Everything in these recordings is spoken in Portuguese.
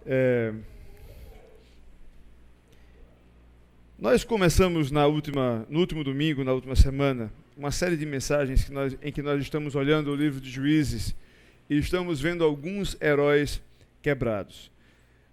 É, Nós começamos no último domingo, na última semana, uma série de mensagens em que nós estamos olhando o livro de Juízes e estamos vendo alguns heróis quebrados.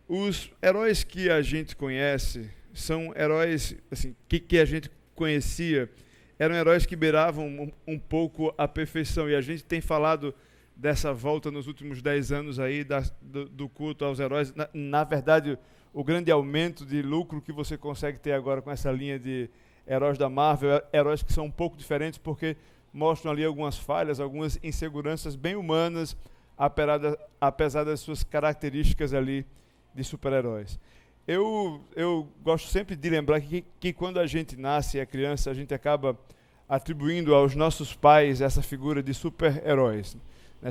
Os heróis que a gente conhece são heróis assim, que a gente conhecia, eram heróis que beiravam um pouco a perfeição, e a gente tem falado dessa volta nos últimos 10 anos aí do culto aos heróis. Na verdade, o grande aumento de lucro que você consegue ter agora com essa linha de heróis da Marvel, heróis que são um pouco diferentes, porque mostram ali algumas falhas, algumas inseguranças bem humanas, apesar das suas características ali de super-heróis. Eu gosto sempre de lembrar que quando a gente nasce e é criança, a gente acaba atribuindo aos nossos pais essa figura de super-heróis.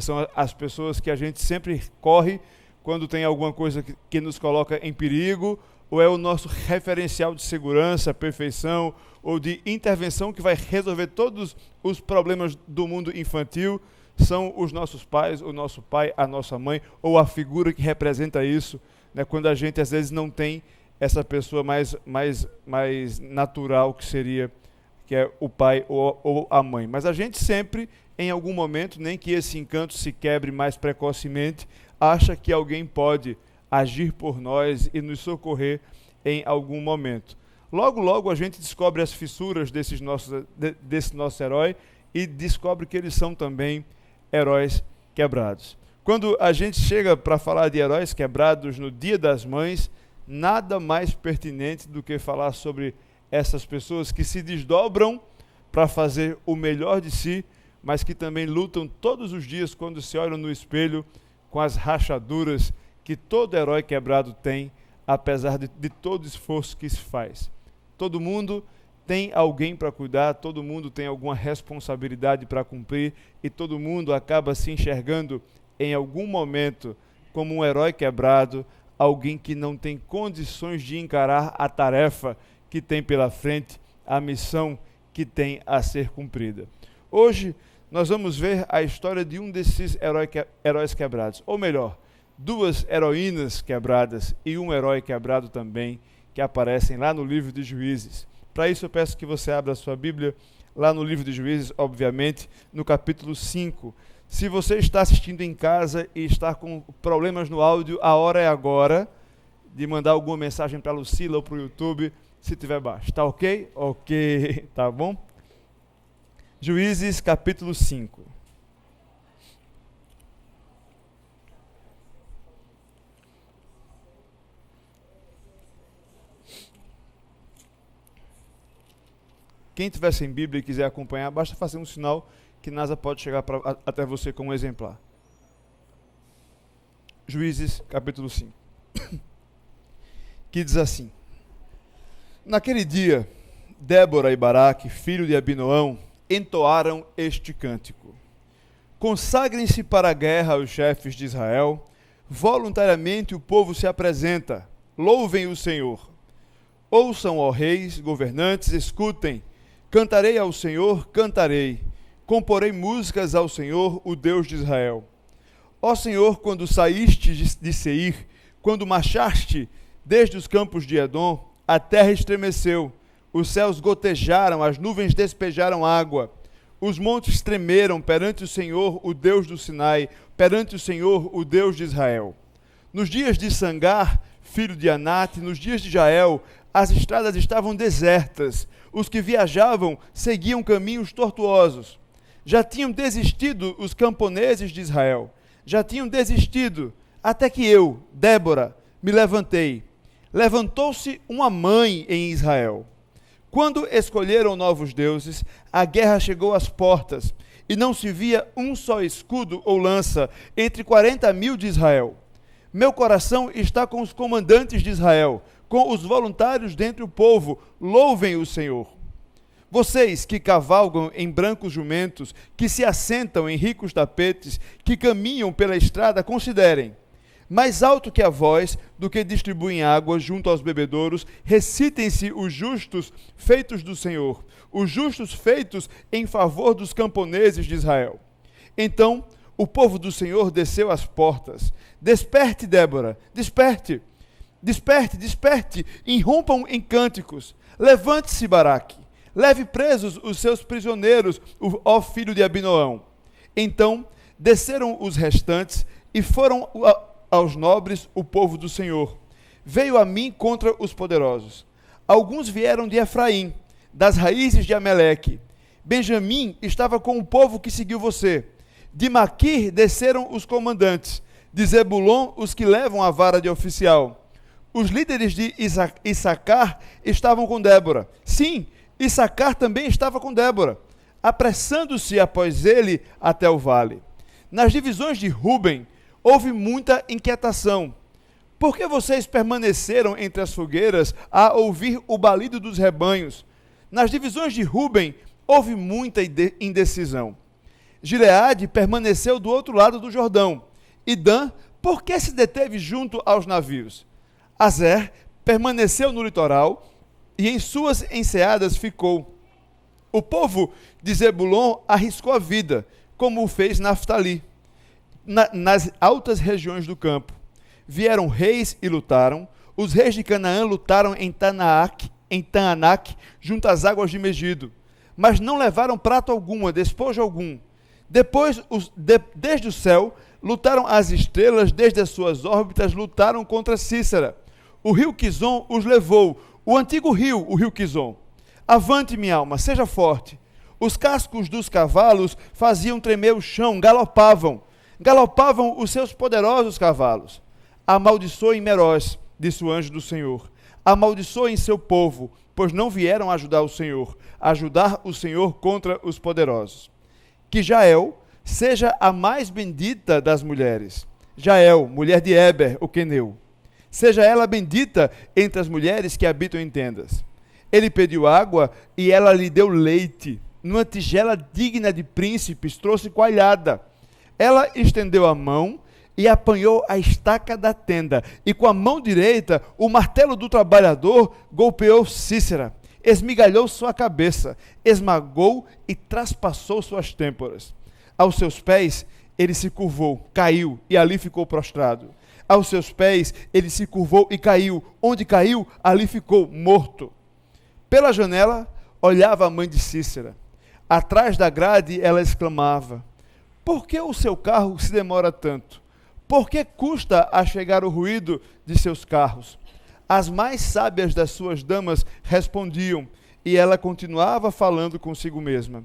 São as pessoas que a gente sempre corre quando tem alguma coisa que nos coloca em perigo, ou é o nosso referencial de segurança, perfeição, ou de intervenção que vai resolver todos os problemas do mundo infantil. São os nossos pais, o nosso pai, a nossa mãe, ou a figura que representa isso, quando a gente às vezes não tem essa pessoa mais natural que é o pai ou a mãe. Mas a gente sempre, em algum momento, nem que esse encanto se quebre mais precocemente, acha que alguém pode agir por nós e nos socorrer em algum momento. Logo a gente descobre as fissuras desse nosso herói e descobre que eles são também heróis quebrados. Quando a gente chega para falar de heróis quebrados no Dia das Mães, nada mais pertinente do que falar sobre essas pessoas que se desdobram para fazer o melhor de si, mas que também lutam todos os dias quando se olham no espelho com as rachaduras que todo herói quebrado tem, apesar de todo esforço que se faz. Todo mundo tem alguém para cuidar, todo mundo tem alguma responsabilidade para cumprir, e todo mundo acaba se enxergando em algum momento como um herói quebrado, alguém que não tem condições de encarar a tarefa que tem pela frente, a missão que tem a ser cumprida. Hoje nós vamos ver a história de um desses heróis quebrados, ou melhor, duas heroínas quebradas e um herói quebrado também, que aparecem lá no livro de Juízes. Para isso eu peço que você abra a sua Bíblia lá no livro de Juízes, obviamente, no capítulo 5. Se você está assistindo em casa e está com problemas no áudio, a hora é agora de mandar alguma mensagem para a Lucila ou para o YouTube, se tiver baixo. Tá ok? Ok, tá bom? Juízes, capítulo 5. Quem tiver sem Bíblia e quiser acompanhar, basta fazer um sinal que NASA pode chegar até você com um exemplar. Juízes, capítulo 5. Que diz assim: Naquele dia, Débora e Baraque, filho de Abinoão, entoaram este cântico: Consagrem-se para a guerra os chefes de Israel, voluntariamente o povo se apresenta, louvem o Senhor. Ouçam, ó reis, governantes, escutem, cantarei ao Senhor, cantarei, comporei músicas ao Senhor, o Deus de Israel. Ó Senhor, quando saíste de Seir, quando marchaste desde os campos de Edom, a terra estremeceu, os céus gotejaram, as nuvens despejaram água, os montes tremeram perante o Senhor, o Deus do Sinai, perante o Senhor, o Deus de Israel. Nos dias de Sangar, filho de Anate, nos dias de Jael, as estradas estavam desertas, os que viajavam seguiam caminhos tortuosos. Já tinham desistido os camponeses de Israel, já tinham desistido, até que eu, Débora, me levantei. Levantou-se uma mãe em Israel. Quando escolheram novos deuses, a guerra chegou às portas, e não se via um só escudo ou lança entre 40.000 de Israel. Meu coração está com os comandantes de Israel, com os voluntários dentre o povo, louvem o Senhor. Vocês que cavalgam em brancos jumentos, que se assentam em ricos tapetes, que caminham pela estrada, considerem. Mais alto que a voz do que distribuem água junto aos bebedouros, recitem-se os justos feitos do Senhor, os justos feitos em favor dos camponeses de Israel. Então o povo do Senhor desceu às portas. Desperte, Débora, desperte, desperte, desperte, irrompam em cânticos. Levante-se, Baraque, leve presos os seus prisioneiros, ó filho de Abinoão. Então desceram os restantes e foram aos nobres, o povo do Senhor. Veio a mim contra os poderosos. Alguns vieram de Efraim, das raízes de Ameleque. Benjamim estava com o povo que seguiu você. De Maquir desceram os comandantes, de Zebulon os que levam a vara de oficial. Os líderes de Issacar estavam com Débora. Sim, Issacar também estava com Débora, apressando-se após ele até o vale. Nas divisões de Ruben houve muita inquietação. Por que vocês permaneceram entre as fogueiras a ouvir o balido dos rebanhos? Nas divisões de Ruben houve muita indecisão. Gileade permaneceu do outro lado do Jordão. E Dan, por que se deteve junto aos navios? Azer permaneceu no litoral e em suas enseadas ficou. O povo de Zebulon arriscou a vida, como o fez Naftali, nas altas regiões do campo. Vieram reis e lutaram. Os reis de Canaã lutaram em Taanac, junto às águas de Megido. Mas não levaram prato alguma, despojo algum. Depois, desde o céu, lutaram as estrelas, desde as suas órbitas, lutaram contra Cícera. O rio Quizon os levou, o antigo rio, o rio Quizon. Avante, minha alma, seja forte. Os cascos dos cavalos faziam tremer o chão, galopavam os seus poderosos cavalos. Amaldiçoem Meroz, disse o anjo do Senhor. Amaldiçoem seu povo, pois não vieram ajudar o Senhor contra os poderosos. Que Jael seja a mais bendita das mulheres. Jael, mulher de Eber, o queneu. Seja ela bendita entre as mulheres que habitam em tendas. Ele pediu água e ela lhe deu leite. Numa tigela digna de príncipes, trouxe coalhada. Ela estendeu a mão e apanhou a estaca da tenda, e com a mão direita, o martelo do trabalhador golpeou Cícera, esmigalhou sua cabeça, esmagou e traspassou suas têmporas. Aos seus pés, ele se curvou, caiu, e ali ficou prostrado. Aos seus pés, ele se curvou e caiu. Onde caiu, ali ficou morto. Pela janela, olhava a mãe de Cícera. Atrás da grade, ela exclamava: por que o seu carro se demora tanto? Por que custa a chegar o ruído de seus carros? As mais sábias das suas damas respondiam, e ela continuava falando consigo mesma.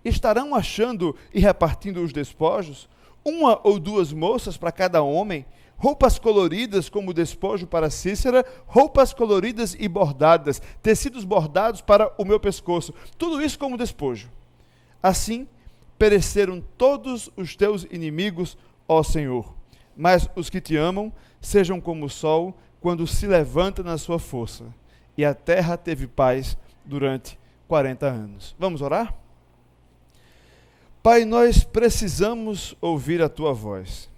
Estarão achando e repartindo os despojos? Uma ou duas moças para cada homem? Roupas coloridas como despojo para Cícera, roupas coloridas e bordadas, tecidos bordados para o meu pescoço, tudo isso como despojo. Assim pereceram todos os teus inimigos, ó Senhor. Mas os que te amam sejam como o sol quando se levanta na sua força. E a terra teve paz durante 40 anos. Vamos orar? Pai, nós precisamos ouvir a tua voz.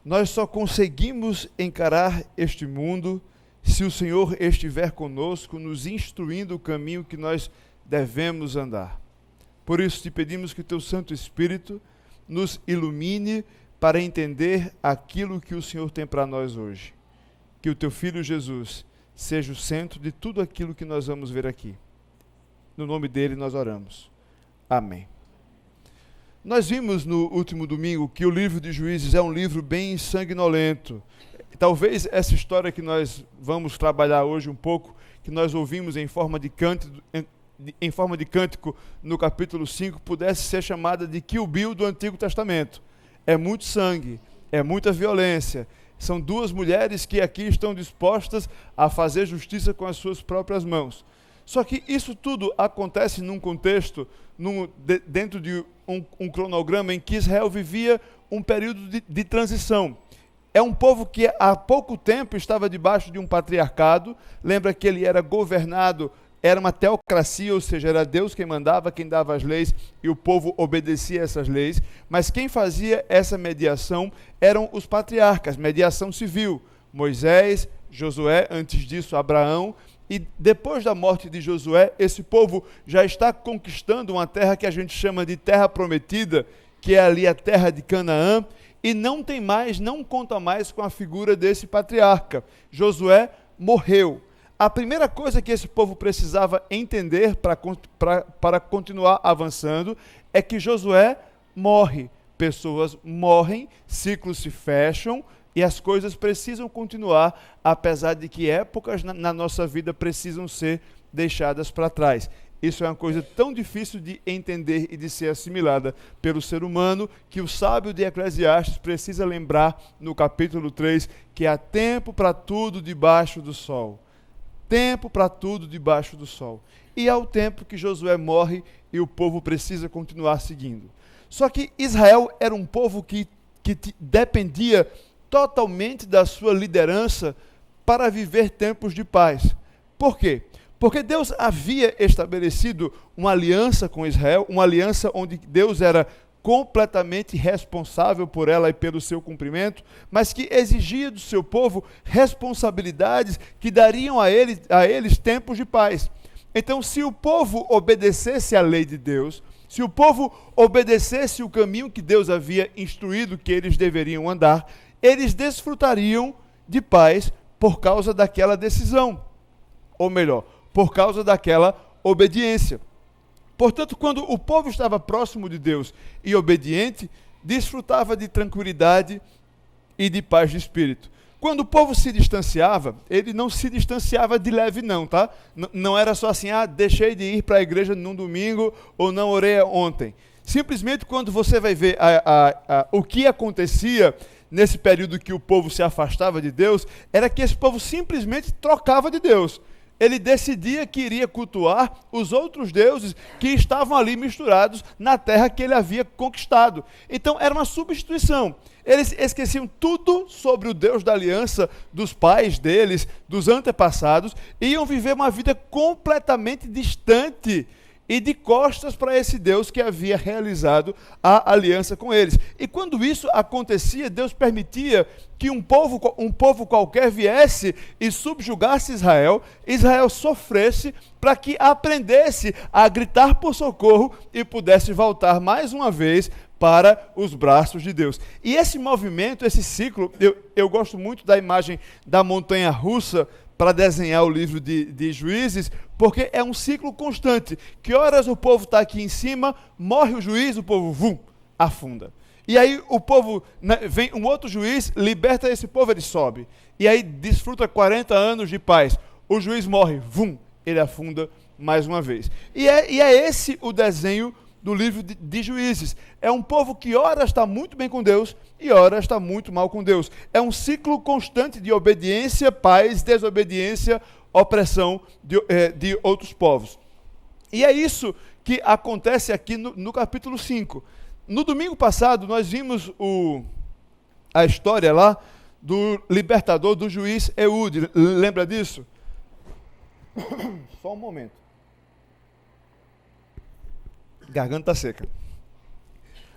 Nós só conseguimos encarar este mundo se o Senhor estiver conosco, nos instruindo o caminho que nós devemos andar. Por isso te pedimos que o teu Santo Espírito nos ilumine para entender aquilo que o Senhor tem para nós hoje. Que o teu Filho Jesus seja o centro de tudo aquilo que nós vamos ver aqui. No nome dele nós oramos. Amém. Nós vimos no último domingo que o livro de Juízes é um livro bem sanguinolento. Talvez essa história que nós vamos trabalhar hoje um pouco, que nós ouvimos em forma de cântico no capítulo 5, pudesse ser chamada de Kill Bill do Antigo Testamento. É muito sangue, é muita violência. São duas mulheres que aqui estão dispostas a fazer justiça com as suas próprias mãos. Só que isso tudo acontece num contexto, dentro de um cronograma em que Israel vivia um período de transição. É um povo que há pouco tempo estava debaixo de um patriarcado. Lembra que ele era governado, era uma teocracia, ou seja, era Deus quem mandava, quem dava as leis, e o povo obedecia a essas leis. Mas quem fazia essa mediação eram os patriarcas, mediação civil. Moisés, Josué, antes disso Abraão. E depois da morte de Josué, esse povo já está conquistando uma terra que a gente chama de terra prometida, que é ali a terra de Canaã, e não conta mais com a figura desse patriarca. Josué morreu. A primeira coisa que esse povo precisava entender para continuar avançando é que Josué morre. Pessoas morrem, ciclos se fecham e as coisas precisam continuar, apesar de que épocas na nossa vida precisam ser deixadas para trás. Isso é uma coisa tão difícil de entender e de ser assimilada pelo ser humano, que o sábio de Eclesiastes precisa lembrar no capítulo 3 que há tempo para tudo debaixo do sol. Tempo para tudo debaixo do sol. E há o tempo que Josué morre e o povo precisa continuar seguindo. Só que Israel era um povo que dependia totalmente da sua liderança para viver tempos de paz. Por quê? Porque Deus havia estabelecido uma aliança com Israel, uma aliança onde Deus era completamente responsável por ela e pelo seu cumprimento, mas que exigia do seu povo responsabilidades que dariam a eles tempos de paz. Então, se o povo obedecesse à lei de Deus, se o povo obedecesse o caminho que Deus havia instruído que eles deveriam andar, eles desfrutariam de paz por causa daquela decisão. Ou melhor, por causa daquela obediência. Portanto, quando o povo estava próximo de Deus e obediente, desfrutava de tranquilidade e de paz de espírito. Quando o povo se distanciava, ele não se distanciava de leve não, tá? Não era só assim, deixei de ir para a igreja num domingo ou não orei ontem. Simplesmente quando você vai ver o que acontecia nesse período que o povo se afastava de Deus, era que esse povo simplesmente trocava de Deus. Ele decidia que iria cultuar os outros deuses que estavam ali misturados na terra que ele havia conquistado. Então era uma substituição. Eles esqueciam tudo sobre o Deus da aliança dos pais deles, dos antepassados, e iam viver uma vida completamente distante e de costas para esse Deus que havia realizado a aliança com eles. E quando isso acontecia, Deus permitia que um povo qualquer viesse e subjugasse Israel, Israel sofresse para que aprendesse a gritar por socorro e pudesse voltar mais uma vez para os braços de Deus. E esse movimento, esse ciclo, eu gosto muito da imagem da montanha russa para desenhar o livro de Juízes, porque é um ciclo constante, que horas o povo está aqui em cima, morre o juiz, o povo afunda. E aí o povo, vem um outro juiz, liberta esse povo, ele sobe. E aí desfruta 40 anos de paz. O juiz morre, ele afunda mais uma vez. E é esse o desenho do livro de Juízes. É um povo que ora está muito bem com Deus e ora está muito mal com Deus. É um ciclo constante de obediência, paz, desobediência, opressão de outros povos. E é isso que acontece aqui no capítulo 5. No domingo passado, nós vimos a história lá do libertador, do juiz Eude. Lembra disso? Só um momento. Garganta seca.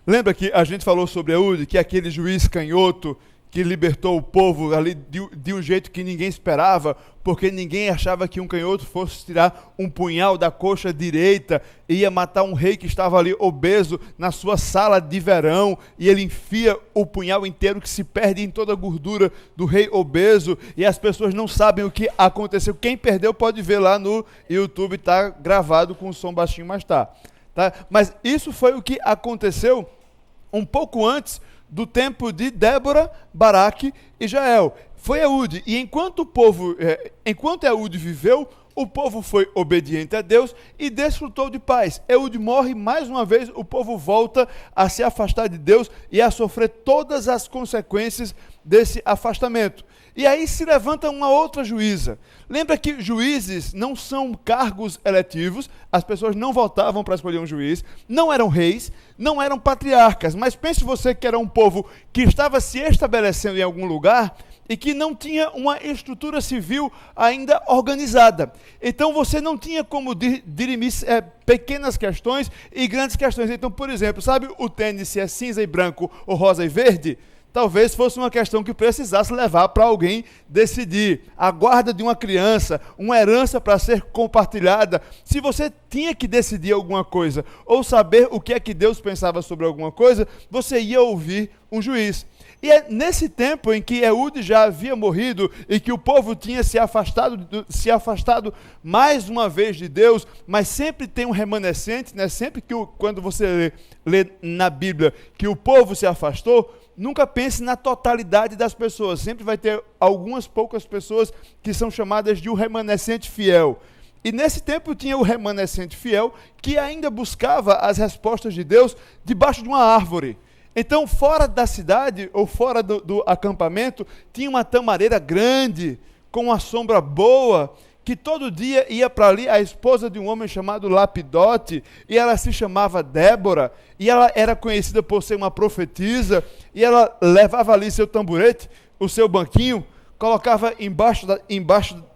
Lembra que a gente falou sobre Eude, que é aquele juiz canhoto que libertou o povo ali de um jeito que ninguém esperava, porque ninguém achava que um canhoto fosse tirar um punhal da coxa direita e ia matar um rei que estava ali obeso na sua sala de verão, e ele enfia o punhal inteiro que se perde em toda a gordura do rei obeso, e as pessoas não sabem o que aconteceu. Quem perdeu pode ver lá no YouTube, está gravado com o som baixinho, mas tá. Mas isso foi o que aconteceu um pouco antes do tempo de Débora, Baraque e Jael. Foi Eude. E enquanto Eude viveu, o povo foi obediente a Deus e desfrutou de paz. Eude morre mais uma vez, o povo volta a se afastar de Deus e a sofrer todas as consequências desse afastamento. E aí se levanta uma outra juíza. Lembra que juízes não são cargos eletivos, as pessoas não votavam para escolher um juiz, não eram reis, não eram patriarcas, mas pense você que era um povo que estava se estabelecendo em algum lugar e que não tinha uma estrutura civil ainda organizada. Então você não tinha como dirimir pequenas questões e grandes questões. Então, por exemplo, sabe o tênis se é cinza e branco ou rosa e verde? talvez fosse uma questão que precisasse levar para alguém decidir. A guarda de uma criança, uma herança para ser compartilhada. Se você tinha que decidir alguma coisa, ou saber o que é que Deus pensava sobre alguma coisa, você ia ouvir um juiz. E é nesse tempo em que Eude já havia morrido e que o povo tinha se afastado mais uma vez de Deus, mas sempre tem um remanescente, né? Sempre que quando você lê na Bíblia que o povo se afastou, nunca pense na totalidade das pessoas, sempre vai ter algumas poucas pessoas que são chamadas de um remanescente fiel. E nesse tempo tinha o remanescente fiel que ainda buscava as respostas de Deus debaixo de uma árvore. Então, fora da cidade, ou fora do acampamento, tinha uma tamareira grande, com uma sombra boa, que todo dia ia para ali a esposa de um homem chamado Lapidote, e ela se chamava Débora, e ela era conhecida por ser uma profetisa, e ela levava ali seu tamborete, o seu banquinho, colocava embaixo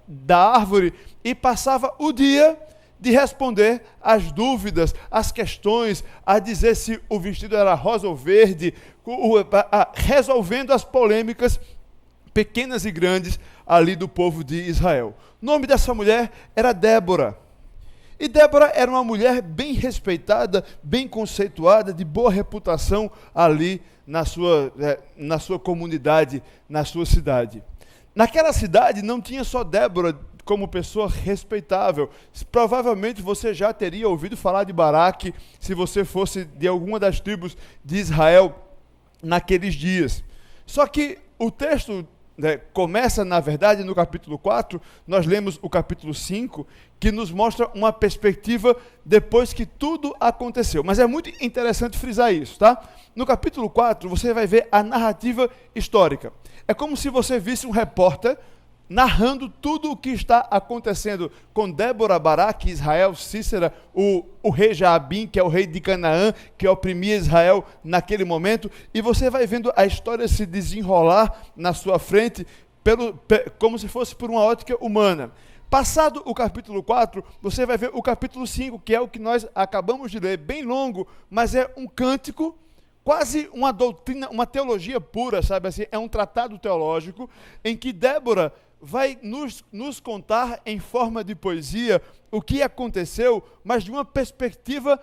da árvore, e passava o dia de responder às dúvidas, às questões, a dizer se o vestido era rosa ou verde, resolvendo as polêmicas pequenas e grandes ali do povo de Israel. O nome dessa mulher era Débora. E Débora era uma mulher bem respeitada, bem conceituada, de boa reputação ali na sua comunidade, na sua cidade. Naquela cidade não tinha só Débora como pessoa respeitável. Provavelmente você já teria ouvido falar de Baraque, se você fosse de alguma das tribos de Israel naqueles dias. Só que o texto começa, na verdade, no capítulo 4, nós lemos o capítulo 5, que nos mostra uma perspectiva depois que tudo aconteceu. Mas é muito interessante frisar isso, tá? No capítulo 4, você vai ver a narrativa histórica. É como se você visse um repórter narrando tudo o que está acontecendo com Débora, Baraque, Israel, Sísera, o rei Jaabim, que é o rei de Canaã, que oprimia Israel naquele momento, e você vai vendo a história se desenrolar na sua frente, como se fosse por uma ótica humana. Passado o capítulo 4, você vai ver o capítulo 5, que é o que nós acabamos de ler, bem longo, mas é um cântico, quase uma doutrina, uma teologia pura, sabe assim? É um tratado teológico em que Débora vai nos contar em forma de poesia o que aconteceu, mas de uma perspectiva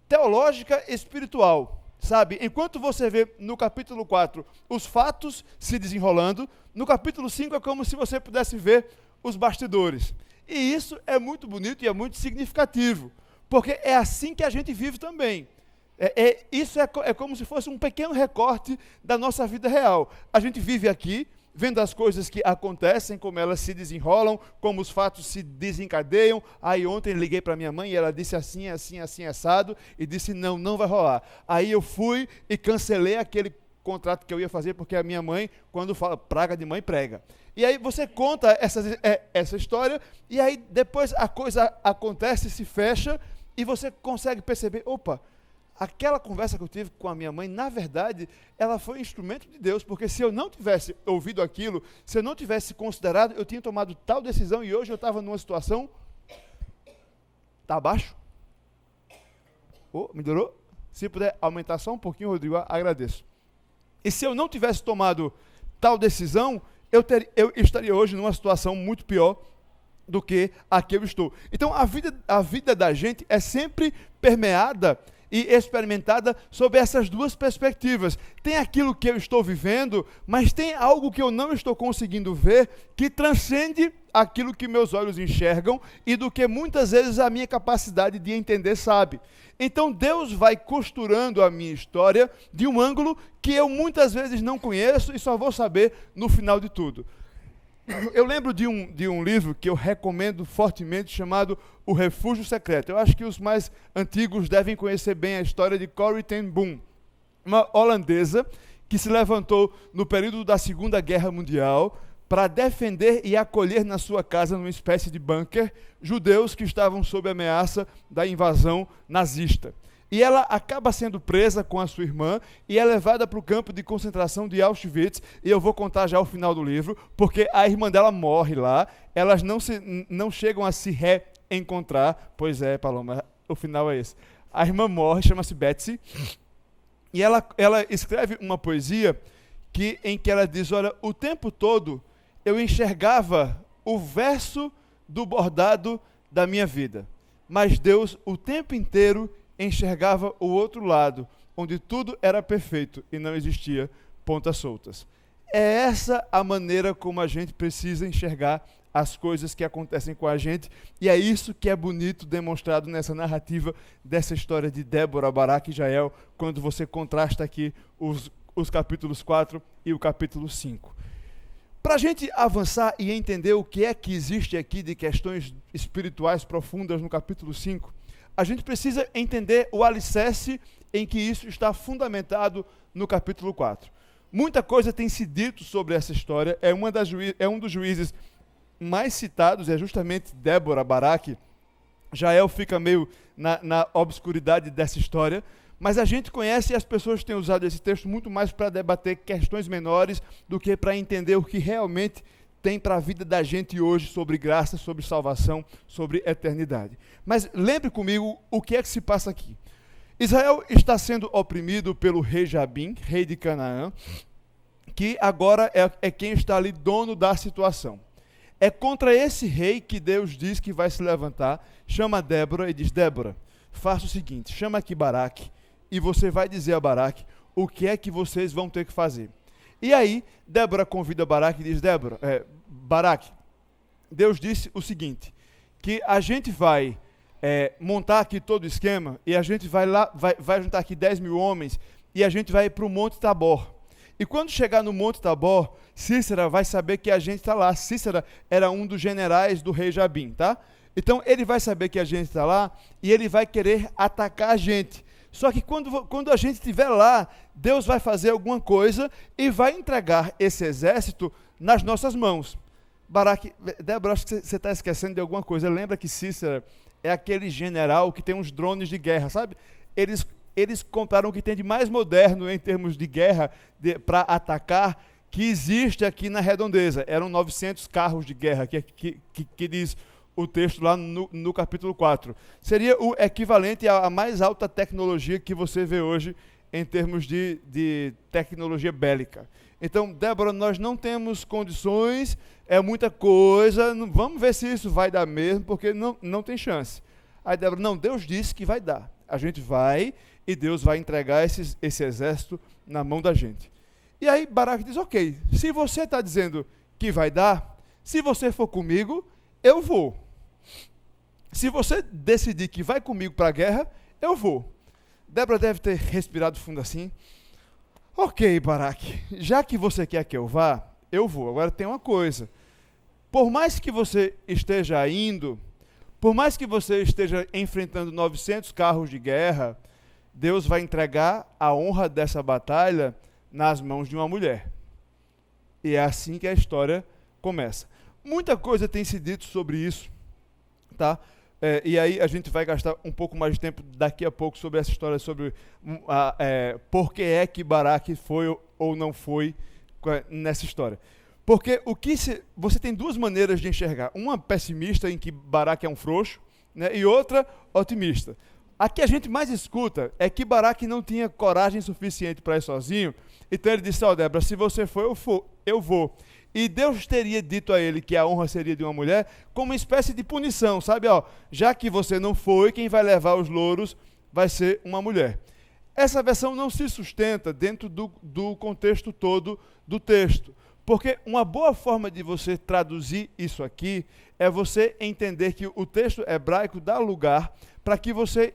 teológica espiritual, sabe? Enquanto você vê no capítulo 4 os fatos se desenrolando, no capítulo 5 é como se você pudesse ver os bastidores. E isso é muito bonito e é muito significativo, porque é assim que a gente vive também. Isso é como se fosse um pequeno recorte da nossa vida real. A gente vive aqui, vendo as coisas que acontecem, como elas se desenrolam, como os fatos se desencadeiam. Aí ontem liguei para minha mãe e ela disse assim, assim, assim, assado, e disse não vai rolar. Aí eu fui e cancelei aquele contrato que eu ia fazer, porque a minha mãe, quando fala praga de mãe, prega. E aí você conta essa história, e aí depois a coisa acontece, se fecha, e você consegue perceber, opa, aquela conversa que eu tive com a minha mãe, na verdade, ela foi um instrumento de Deus, porque se eu não tivesse ouvido aquilo, se eu não tivesse considerado, eu tinha tomado tal decisão e hoje eu estava numa situação... Está abaixo? Melhorou? Se puder aumentar só um pouquinho, Rodrigo, agradeço. E se eu não tivesse tomado tal decisão, eu estaria hoje numa situação muito pior do que a que eu estou. Então, a vida da gente é sempre permeada e experimentada sob essas duas perspectivas. Tem aquilo que eu estou vivendo, mas tem algo que eu não estou conseguindo ver, que transcende aquilo que meus olhos enxergam e do que muitas vezes a minha capacidade de entender sabe. Então Deus vai costurando a minha história de um ângulo que eu muitas vezes não conheço e só vou saber no final de tudo. Eu lembro de um livro que eu recomendo fortemente, chamado O Refúgio Secreto. Eu acho que os mais antigos devem conhecer bem a história de Corrie ten Boom, uma holandesa que se levantou no período da Segunda Guerra Mundial para defender e acolher na sua casa, numa espécie de bunker, judeus que estavam sob ameaça da invasão nazista. E ela acaba sendo presa com a sua irmã e é levada para o campo de concentração de Auschwitz, e eu vou contar já o final do livro, porque a irmã dela morre lá, elas não chegam a se reencontrar. Pois é, Paloma, o final é esse. A irmã morre, chama-se Betsy, e ela escreve uma poesia em que ela diz, olha, o tempo todo eu enxergava o verso do bordado da minha vida, mas Deus o tempo inteiro enxergava o outro lado, onde tudo era perfeito e não existia pontas soltas. É essa a maneira como a gente precisa enxergar as coisas que acontecem com a gente, e é isso que é bonito demonstrado nessa narrativa dessa história de Débora, Baraque e Jael, quando você contrasta aqui os capítulos 4 e o capítulo 5. Para a gente avançar e entender o que é que existe aqui de questões espirituais profundas no capítulo 5, a gente precisa entender o alicerce em que isso está fundamentado no capítulo 4. Muita coisa tem se dito sobre essa história, é um dos juízes mais citados, é justamente Débora, Baraque. Jael fica meio na obscuridade dessa história, mas a gente conhece e as pessoas têm usado esse texto muito mais para debater questões menores do que para entender o que realmente tem para a vida da gente hoje sobre graça, sobre salvação, sobre eternidade. Mas lembre comigo o que é que se passa aqui. Israel está sendo oprimido pelo rei Jabim, rei de Canaã, que agora é quem está ali dono da situação. É contra esse rei que Deus diz que vai se levantar, chama Débora e diz, Débora, faça o seguinte, chama aqui Baraque, e você vai dizer a Baraque o que é que vocês vão ter que fazer. E aí, Débora convida Baraque e diz, Baraque, Deus disse o seguinte, que a gente vai montar aqui todo o esquema, e a gente vai juntar aqui 10 mil homens, e a gente vai ir para o Monte Tabor. E quando chegar no Monte Tabor, Sísera vai saber que a gente está lá. Sísera era um dos generais do rei Jabim, tá? Então ele vai saber que a gente está lá, e ele vai querer atacar a gente. Só que quando a gente estiver lá, Deus vai fazer alguma coisa e vai entregar esse exército nas nossas mãos. Baraque, Débora, acho que você está esquecendo de alguma coisa. Lembra que Sísera é aquele general que tem uns drones de guerra, sabe? Eles compraram o que tem de mais moderno em termos de guerra para atacar, que existe aqui na redondeza. Eram 900 carros de guerra, que diz o texto lá no capítulo 4. Seria o equivalente à mais alta tecnologia que você vê hoje em termos de tecnologia bélica. Então, Débora, nós não temos condições, é muita coisa, vamos ver se isso vai dar mesmo, porque não tem chance. Aí Débora, não, Deus disse que vai dar. A gente vai e Deus vai entregar esse exército na mão da gente. E aí Baraque diz, ok, se você está dizendo que vai dar, se você for comigo, eu vou. Se você decidir que vai comigo para a guerra, eu vou. Débora deve ter respirado fundo assim. Ok, Baraque, já que você quer que eu vá, eu vou. Agora tem uma coisa. Por mais que você esteja indo, por mais que você esteja enfrentando 900 carros de guerra, Deus vai entregar a honra dessa batalha nas mãos de uma mulher. E é assim que a história começa. Muita coisa tem se dito sobre isso, tá? E aí a gente vai gastar um pouco mais de tempo daqui a pouco sobre essa história, sobre por que é que Baraque foi ou não foi nessa história. Porque você tem duas maneiras de enxergar. Uma pessimista, em que Baraque é um frouxo, né, e outra otimista. A que a gente mais escuta é que Baraque não tinha coragem suficiente para ir sozinho, então ele disse, Débora, se você for, eu vou. E Deus teria dito a ele que a honra seria de uma mulher como uma espécie de punição, sabe? Já que você não foi, quem vai levar os louros vai ser uma mulher. Essa versão não se sustenta dentro do contexto todo do texto, porque uma boa forma de você traduzir isso aqui é você entender que o texto hebraico dá lugar para que você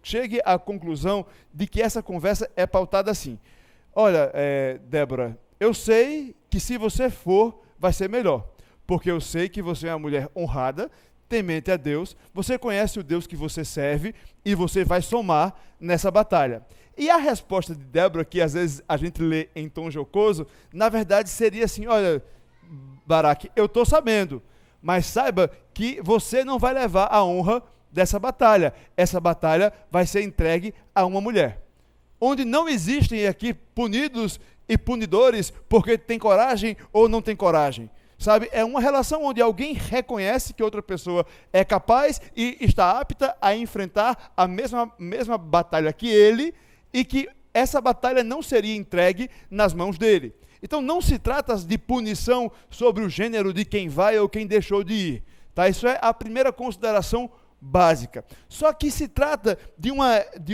chegue à conclusão de que essa conversa é pautada assim. Olha, Débora, eu sei que se você for, vai ser melhor, porque eu sei que você é uma mulher honrada, temente a Deus, você conhece o Deus que você serve e você vai somar nessa batalha. E a resposta de Débora, que às vezes a gente lê em tom jocoso, na verdade seria assim, olha, Baraque, eu estou sabendo, mas saiba que você não vai levar a honra dessa batalha. Essa batalha vai ser entregue a uma mulher. Onde não existem aqui punidos e punidores porque tem coragem ou não tem coragem. Sabe? É uma relação onde alguém reconhece que outra pessoa é capaz e está apta a enfrentar a mesma batalha que ele, e que essa batalha não seria entregue nas mãos dele. Então não se trata de punição sobre o gênero de quem vai ou quem deixou de ir. Tá? Isso é a primeira consideração básica. Só que se trata de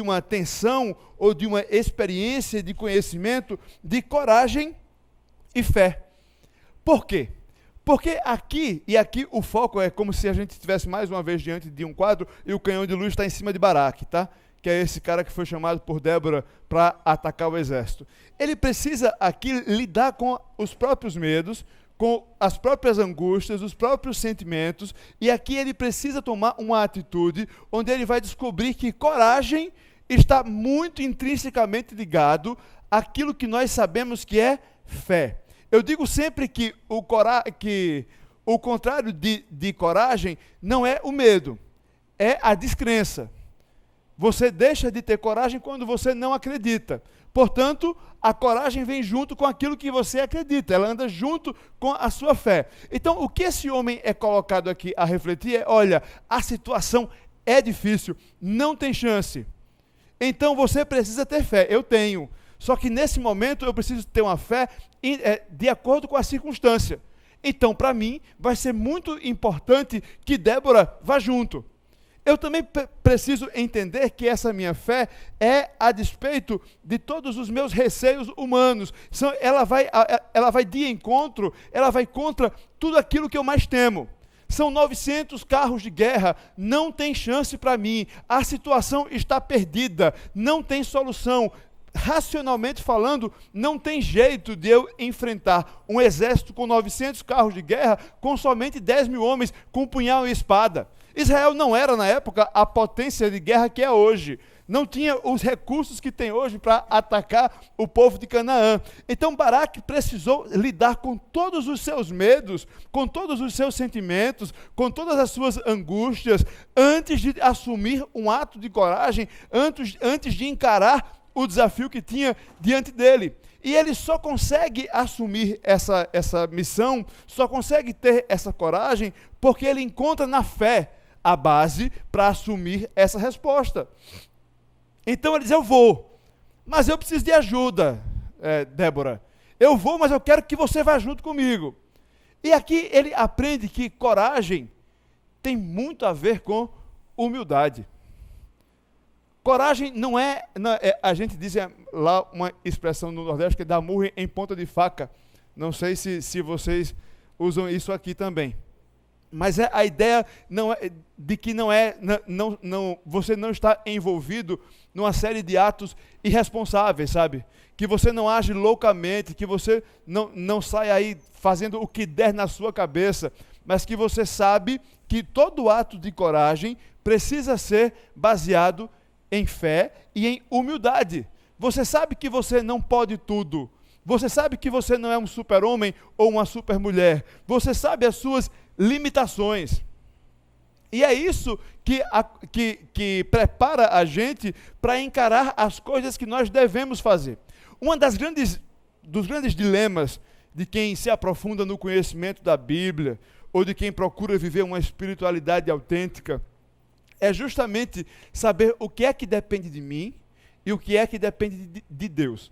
uma tensão ou de uma experiência de conhecimento de coragem e fé. Por quê? Porque aqui o foco é como se a gente estivesse mais uma vez diante de um quadro e o canhão de luz está em cima de Baraque, tá? Que é esse cara que foi chamado por Débora para atacar o exército. Ele precisa aqui lidar com os próprios medos, com as próprias angústias, os próprios sentimentos, e aqui ele precisa tomar uma atitude onde ele vai descobrir que coragem está muito intrinsecamente ligado àquilo que nós sabemos que é fé. Eu digo sempre que o contrário de coragem não é o medo, é a descrença. Você deixa de ter coragem quando você não acredita. Portanto, a coragem vem junto com aquilo que você acredita, ela anda junto com a sua fé. Então, o que esse homem é colocado aqui a refletir é, olha, a situação é difícil, não tem chance. Então, você precisa ter fé, eu tenho. Só que nesse momento eu preciso ter uma fé de acordo com a circunstância. Então, para mim, vai ser muito importante que Débora vá junto. Eu também preciso entender que essa minha fé é a despeito de todos os meus receios humanos. Ela vai de encontro, ela vai contra tudo aquilo que eu mais temo. São 900 carros de guerra, não tem chance para mim, a situação está perdida, não tem solução. Racionalmente falando, não tem jeito de eu enfrentar um exército com 900 carros de guerra com somente 10 mil homens com punhal e espada. Israel não era, na época, a potência de guerra que é hoje. Não tinha os recursos que tem hoje para atacar o povo de Canaã. Então, Baraque precisou lidar com todos os seus medos, com todos os seus sentimentos, com todas as suas angústias, antes de assumir um ato de coragem, antes de encarar o desafio que tinha diante dele. E ele só consegue assumir essa missão, só consegue ter essa coragem, porque ele encontra na fé a base para assumir essa resposta. Então ele diz, eu vou, mas eu preciso de ajuda, Débora. Eu vou, mas eu quero que você vá junto comigo. E aqui ele aprende que coragem tem muito a ver com humildade. Coragem não é a gente diz lá uma expressão no Nordeste que é dar murro em ponta de faca. Não sei se vocês usam isso aqui também. Mas a ideia de que você não está envolvido numa série de atos irresponsáveis, sabe? Que você não age loucamente, que você não sai aí fazendo o que der na sua cabeça, mas que você sabe que todo ato de coragem precisa ser baseado em fé e em humildade. Você sabe que você não pode tudo. Você sabe que você não é um super-homem ou uma super-mulher. Você sabe as suas limitações. E é isso que prepara a gente para encarar as coisas que nós devemos fazer. Dos grandes dilemas de quem se aprofunda no conhecimento da Bíblia ou de quem procura viver uma espiritualidade autêntica é justamente saber o que é que depende de mim e o que é que depende de Deus.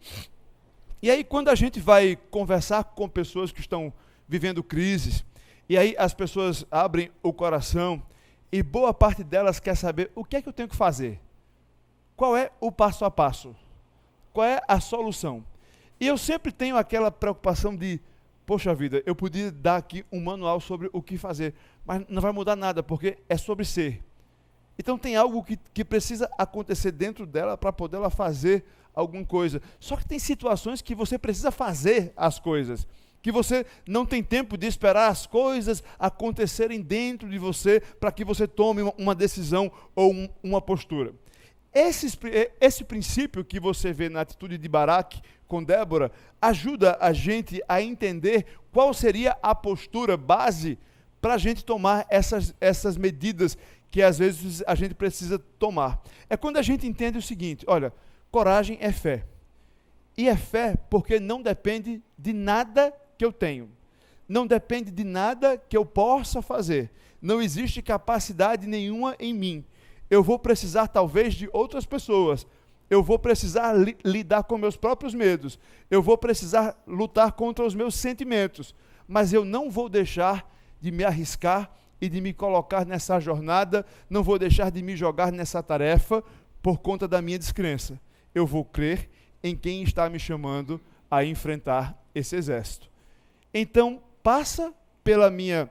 E aí, quando a gente vai conversar com pessoas que estão vivendo crises, e aí as pessoas abrem o coração, e boa parte delas quer saber o que é que eu tenho que fazer. Qual é o passo a passo? Qual é a solução? E eu sempre tenho aquela preocupação de, poxa vida, eu podia dar aqui um manual sobre o que fazer, mas não vai mudar nada, porque é sobre ser. Então tem algo que precisa acontecer dentro dela para poder ela fazer alguma coisa. Só que tem situações que você precisa fazer as coisas, que você não tem tempo de esperar as coisas acontecerem dentro de você para que você tome uma decisão ou uma postura. Esse princípio que você vê na atitude de Baraque com Débora ajuda a gente a entender qual seria a postura base para a gente tomar essas medidas que às vezes a gente precisa tomar. É quando a gente entende o seguinte, olha, coragem é fé. E é fé porque não depende de nada que eu tenho. Não depende de nada que eu possa fazer. Não existe capacidade nenhuma em mim. Eu vou precisar talvez de outras pessoas. eu vou precisar lidar com meus próprios medos, eu vou precisar lutar contra os meus sentimentos, mas eu não vou deixar de me arriscar e de me colocar nessa jornada, não vou deixar de me jogar nessa tarefa por conta da minha descrença. Eu vou crer em quem está me chamando a enfrentar esse exército. Então, passa pela minha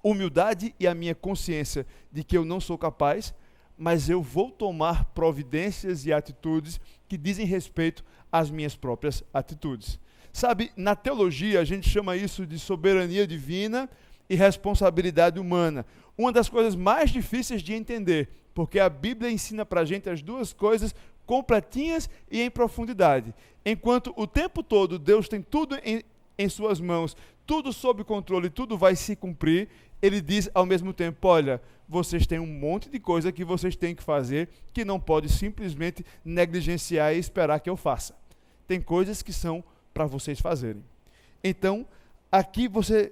humildade e a minha consciência de que eu não sou capaz, mas eu vou tomar providências e atitudes que dizem respeito às minhas próprias atitudes. Sabe, na teologia a gente chama isso de soberania divina e responsabilidade humana. Uma das coisas mais difíceis de entender, porque a Bíblia ensina para a gente as duas coisas completinhas e em profundidade. Enquanto o tempo todo Deus tem tudo em suas mãos, tudo sob controle, tudo vai se cumprir, ele diz ao mesmo tempo, olha, vocês têm um monte de coisa que vocês têm que fazer, que não pode simplesmente negligenciar e esperar que eu faça. Tem coisas que são para vocês fazerem. Então, aqui você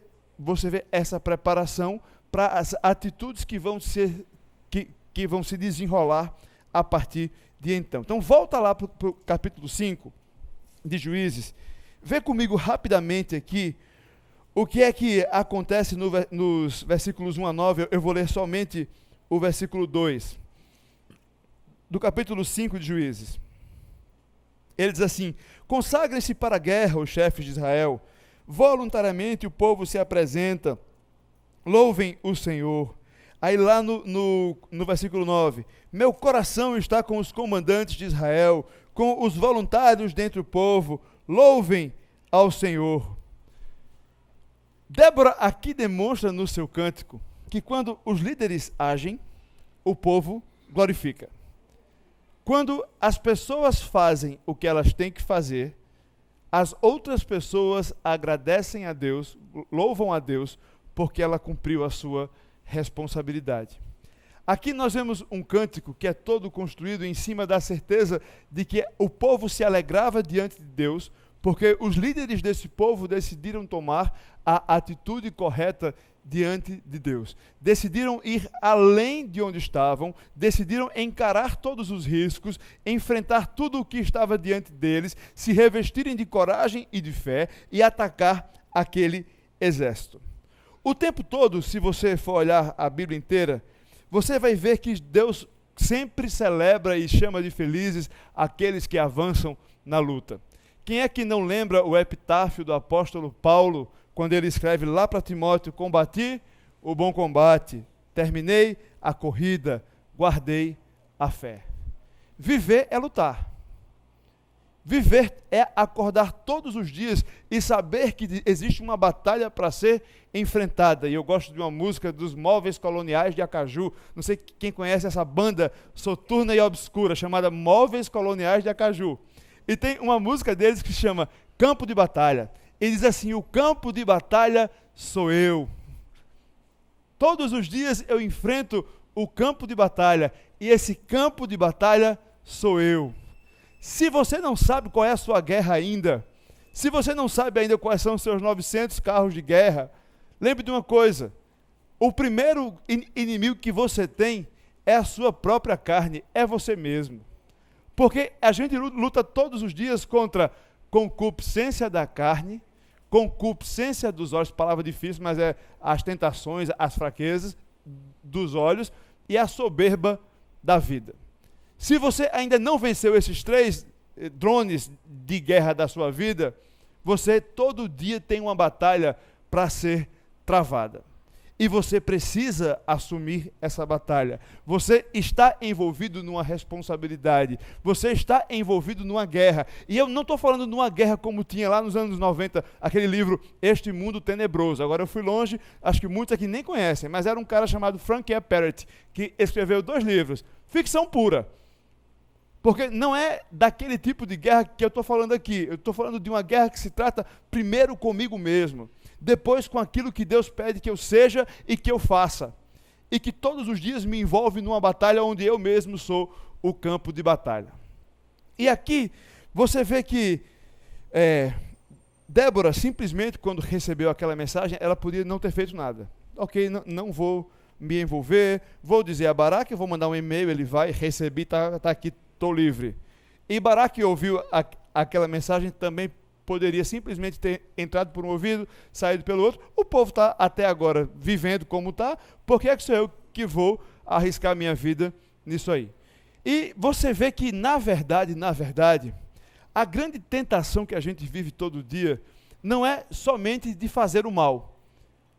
vê essa preparação para as atitudes que vão se desenrolar a partir de então. Então, volta lá para o capítulo 5 de Juízes, vê comigo rapidamente aqui o que é que acontece nos versículos 1 a 9, eu vou ler somente o versículo 2, do capítulo 5 de Juízes. Ele diz assim, consagrem-se para a guerra os chefes de Israel, voluntariamente o povo se apresenta, louvem o Senhor. Aí lá no versículo 9, meu coração está com os comandantes de Israel, com os voluntários dentre o povo, louvem ao Senhor. Débora aqui demonstra no seu cântico que quando os líderes agem, o povo glorifica. Quando as pessoas fazem o que elas têm que fazer, as outras pessoas agradecem a Deus, louvam a Deus, porque ela cumpriu a sua responsabilidade. Aqui nós vemos um cântico que é todo construído em cima da certeza de que o povo se alegrava diante de Deus, porque os líderes desse povo decidiram tomar a atitude correta diante de Deus. Decidiram ir além de onde estavam, decidiram encarar todos os riscos, enfrentar tudo o que estava diante deles, se revestirem de coragem e de fé e atacar aquele exército. O tempo todo, se você for olhar a Bíblia inteira, você vai ver que Deus sempre celebra e chama de felizes aqueles que avançam na luta. Quem é que não lembra o epitáfio do apóstolo Paulo, quando ele escreve lá para Timóteo, combati o bom combate, terminei a corrida, guardei a fé. Viver é lutar. Viver é acordar todos os dias e saber que existe uma batalha para ser enfrentada. E eu gosto de uma música dos Móveis Coloniais de Acaju. Não sei quem conhece essa banda soturna e obscura, chamada Móveis Coloniais de Acaju. E tem uma música deles que se chama Campo de Batalha. Ele diz assim, o campo de batalha sou eu. Todos os dias eu enfrento o campo de batalha. E esse campo de batalha sou eu. Se você não sabe qual é a sua guerra ainda, se você não sabe ainda quais são os seus 900 carros de guerra, lembre de uma coisa, o primeiro inimigo que você tem é a sua própria carne, é você mesmo. Porque a gente luta todos os dias contra concupiscência da carne, concupiscência dos olhos, palavra difícil, mas é as tentações, as fraquezas dos olhos e a soberba da vida. Se você ainda não venceu esses 3 drones de guerra da sua vida, você todo dia tem uma batalha para ser travada. E você precisa assumir essa batalha. Você está envolvido numa responsabilidade. Você está envolvido numa guerra. E eu não estou falando de uma guerra como tinha lá nos anos 90, aquele livro Este Mundo Tenebroso. Agora eu fui longe, acho que muitos aqui nem conhecem, mas era um cara chamado Frank E. Perret, que escreveu 2 livros. Ficção pura. Porque não é daquele tipo de guerra que eu estou falando aqui. Eu estou falando de uma guerra que se trata primeiro comigo mesmo, depois com aquilo que Deus pede que eu seja e que eu faça. E que todos os dias me envolve numa batalha onde eu mesmo sou o campo de batalha. E aqui você vê que Débora, simplesmente quando recebeu aquela mensagem, ela podia não ter feito nada. Ok, não vou me envolver, vou dizer a Baraque, vou mandar um e-mail, ele vai, recebi, está aqui, estou livre. E Baraque ouviu aquela mensagem, também poderia simplesmente ter entrado por um ouvido, saído pelo outro. O povo está até agora vivendo como está, por que é que sou eu que vou arriscar minha vida nisso aí? E você vê que, na verdade, a grande tentação que a gente vive todo dia não é somente de fazer o mal,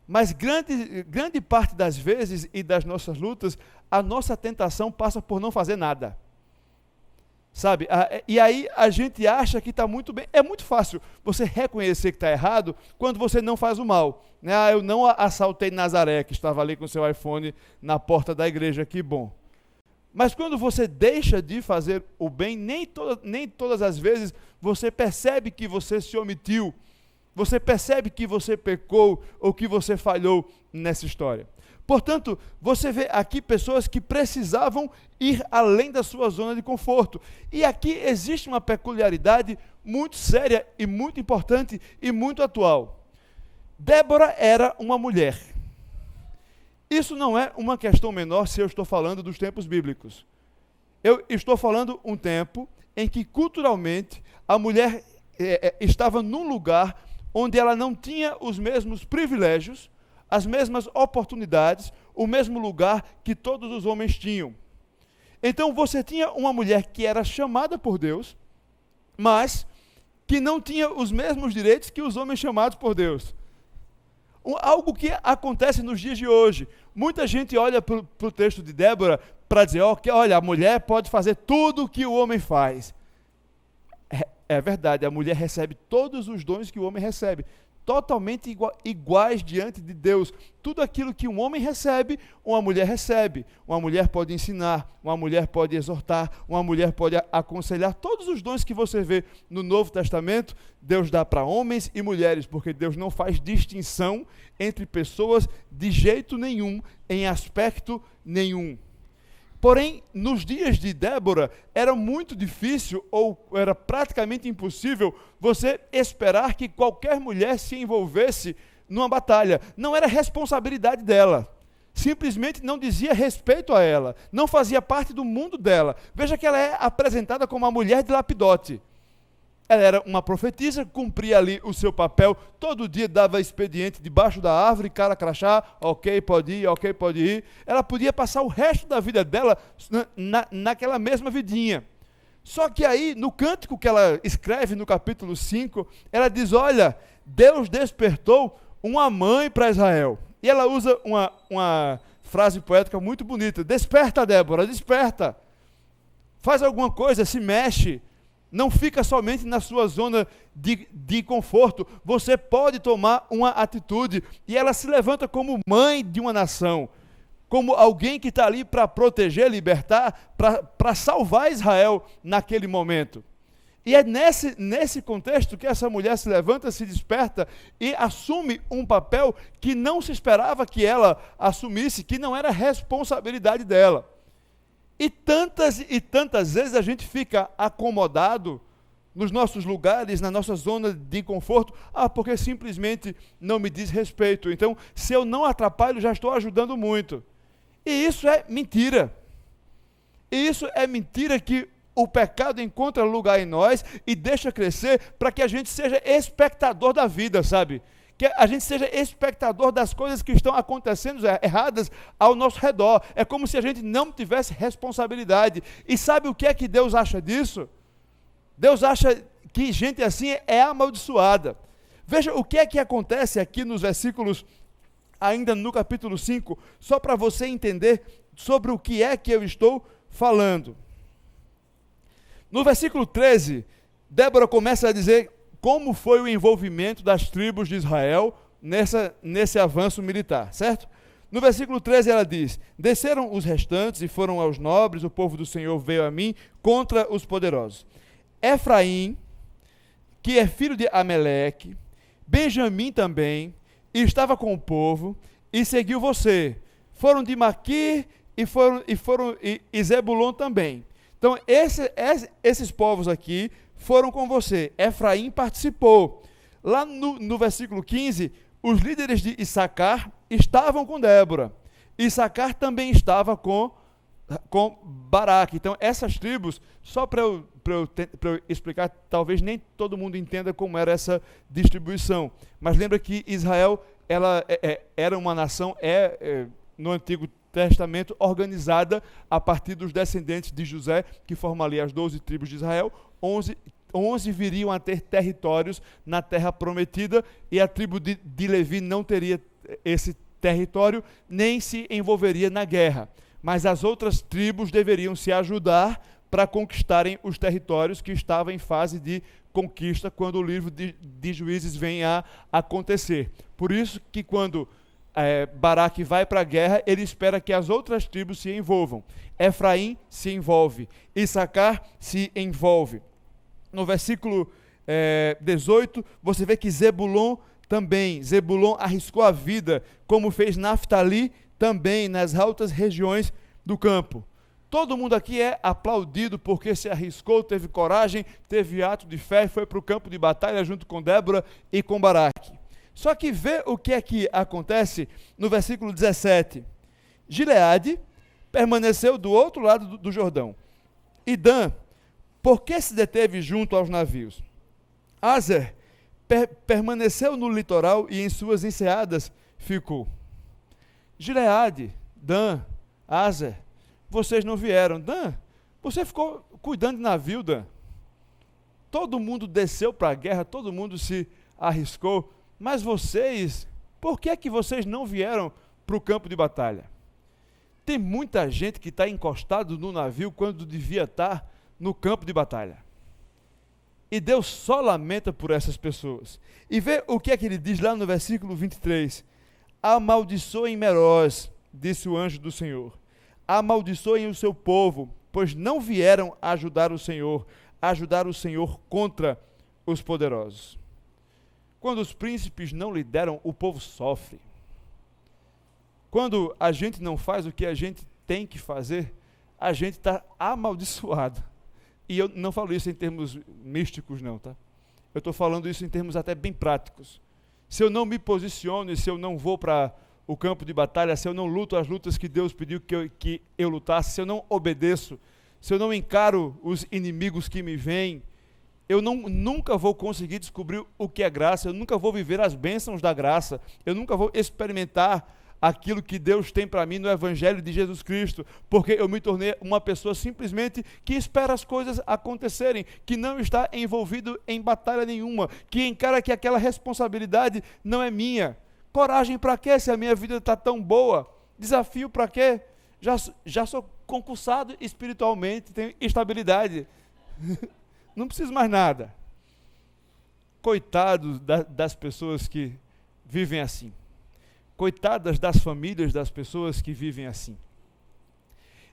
mas grande parte das vezes e das nossas lutas, a nossa tentação passa por não fazer nada. Sabe? E aí a gente acha que está muito bem. É muito fácil você reconhecer que está errado quando você não faz o mal. Né? Eu não assaltei Nazaré, que estava ali com seu iPhone na porta da igreja, que bom. Mas quando você deixa de fazer o bem, nem todas as vezes você percebe que você se omitiu, você percebe que você pecou ou que você falhou nessa história. Portanto, você vê aqui pessoas que precisavam ir além da sua zona de conforto. E aqui existe uma peculiaridade muito séria e muito importante e muito atual. Débora era uma mulher. Isso não é uma questão menor se eu estou falando dos tempos bíblicos. Eu estou falando um tempo em que culturalmente a mulher estava num lugar onde ela não tinha os mesmos privilégios, as mesmas oportunidades, o mesmo lugar que todos os homens tinham. Então você tinha uma mulher que era chamada por Deus, mas que não tinha os mesmos direitos que os homens chamados por Deus. Algo que acontece nos dias de hoje. Muita gente olha para o texto de Débora para dizer, olha, a mulher pode fazer tudo o que o homem faz. É verdade, a mulher recebe todos os dons que o homem recebe, totalmente iguais diante de Deus. Tudo aquilo que um homem recebe, uma mulher recebe. Uma mulher pode ensinar, uma mulher pode exortar, uma mulher pode aconselhar. Todos os dons que você vê no Novo Testamento, Deus dá para homens e mulheres, porque Deus não faz distinção entre pessoas de jeito nenhum, em aspecto nenhum. Porém, nos dias de Débora, era muito difícil, ou era praticamente impossível, você esperar que qualquer mulher se envolvesse numa batalha. Não era responsabilidade dela. Simplesmente não dizia respeito a ela. Não fazia parte do mundo dela. Veja que ela é apresentada como uma mulher de lapidote. Ela era uma profetisa, cumpria ali o seu papel, todo dia dava expediente debaixo da árvore, cara crachá, ok, pode ir. Ela podia passar o resto da vida dela naquela mesma vidinha. Só que aí, no cântico que ela escreve no capítulo 5, ela diz, olha, Deus despertou uma mãe para Israel. E ela usa uma frase poética muito bonita, desperta, Débora, desperta. Faz alguma coisa, se mexe. Não fica somente na sua zona de conforto, você pode tomar uma atitude. E ela se levanta como mãe de uma nação, como alguém que está ali para proteger, libertar, para salvar Israel naquele momento. E é nesse contexto que essa mulher se levanta, se desperta e assume um papel que não se esperava que ela assumisse, que não era responsabilidade dela. E tantas vezes a gente fica acomodado nos nossos lugares, na nossa zona de conforto, porque simplesmente não me diz respeito. Então, se eu não atrapalho, já estou ajudando muito. E isso é mentira. E isso é mentira que o pecado encontra lugar em nós e deixa crescer para que a gente seja espectador da vida, sabe? Que a gente seja espectador das coisas que estão acontecendo erradas ao nosso redor. É como se a gente não tivesse responsabilidade. E sabe o que é que Deus acha disso? Deus acha que gente assim é amaldiçoada. Veja o que é que acontece aqui nos versículos, ainda no capítulo 5, só para você entender sobre o que é que eu estou falando. No versículo 13, Débora começa a dizer como foi o envolvimento das tribos de Israel nesse avanço militar, certo? No versículo 13 ela diz, desceram os restantes e foram aos nobres, o povo do Senhor veio a mim contra os poderosos. Efraim, que é filho de Ameleque, Benjamim também, e estava com o povo, e seguiu você. Foram de Maquir e Zebulon também. Então, esses povos aqui foram com você. Efraim participou. Lá no versículo 15, os líderes de Issacar estavam com Débora. Issacar também estava com com Baraque. Então, essas tribos, só para eu explicar, talvez nem todo mundo entenda como era essa distribuição, mas lembra que Israel ela era uma nação, no Antigo Testamento, organizada a partir dos descendentes de José, que formam ali as 12 tribos de Israel. 11 viriam a ter territórios na terra prometida, e a tribo de Levi não teria esse território, nem se envolveria na guerra. Mas as outras tribos deveriam se ajudar para conquistarem os territórios que estavam em fase de conquista quando o livro de Juízes vem a acontecer. Por isso que quando Baraque vai para a guerra, ele espera que as outras tribos se envolvam. Efraim se envolve, Issacar se envolve. No versículo 18, você vê que Zebulon também. Zebulon arriscou a vida, como fez Naftali também, nas altas regiões do campo. Todo mundo aqui é aplaudido porque se arriscou, teve coragem, teve ato de fé, foi para o campo de batalha junto com Débora e com Baraque. Só que vê o que é que acontece no versículo 17. Gileade permaneceu do outro lado do Jordão. E Dan, por que se deteve junto aos navios? Azer permaneceu no litoral e em suas enseadas ficou. Gileade, Dan, Azer, vocês não vieram. Dan, você ficou cuidando de navio, Dan. Todo mundo desceu para a guerra, todo mundo se arriscou, mas vocês, por que é que vocês não vieram para o campo de batalha? Tem muita gente que está encostado no navio quando devia estar no campo de batalha. E Deus só lamenta por essas pessoas. E vê o que é que ele diz lá no versículo 23. Amaldiçoem Meroz, disse o anjo do Senhor. Amaldiçoem o seu povo, pois não vieram ajudar o Senhor contra os poderosos. Quando os príncipes não lideram, o povo sofre. Quando a gente não faz o que a gente tem que fazer, a gente está amaldiçoado. E eu não falo isso em termos místicos, não, tá? Eu estou falando isso em termos até bem práticos. Se eu não me posiciono e se eu não vou para o campo de batalha, se eu não luto as lutas que Deus pediu que eu lutasse, se eu não obedeço, se eu não encaro os inimigos que me vêm, eu nunca vou conseguir descobrir o que é graça, eu nunca vou viver as bênçãos da graça, eu nunca vou experimentar aquilo que Deus tem para mim no Evangelho de Jesus Cristo, porque eu me tornei uma pessoa simplesmente que espera as coisas acontecerem, que não está envolvido em batalha nenhuma, que encara que aquela responsabilidade não é minha. Coragem para quê, se a minha vida está tão boa? Desafio para quê? Já sou concursado espiritualmente, tenho estabilidade. Não preciso mais nada. Coitados das pessoas que vivem assim. Coitadas das famílias das pessoas que vivem assim.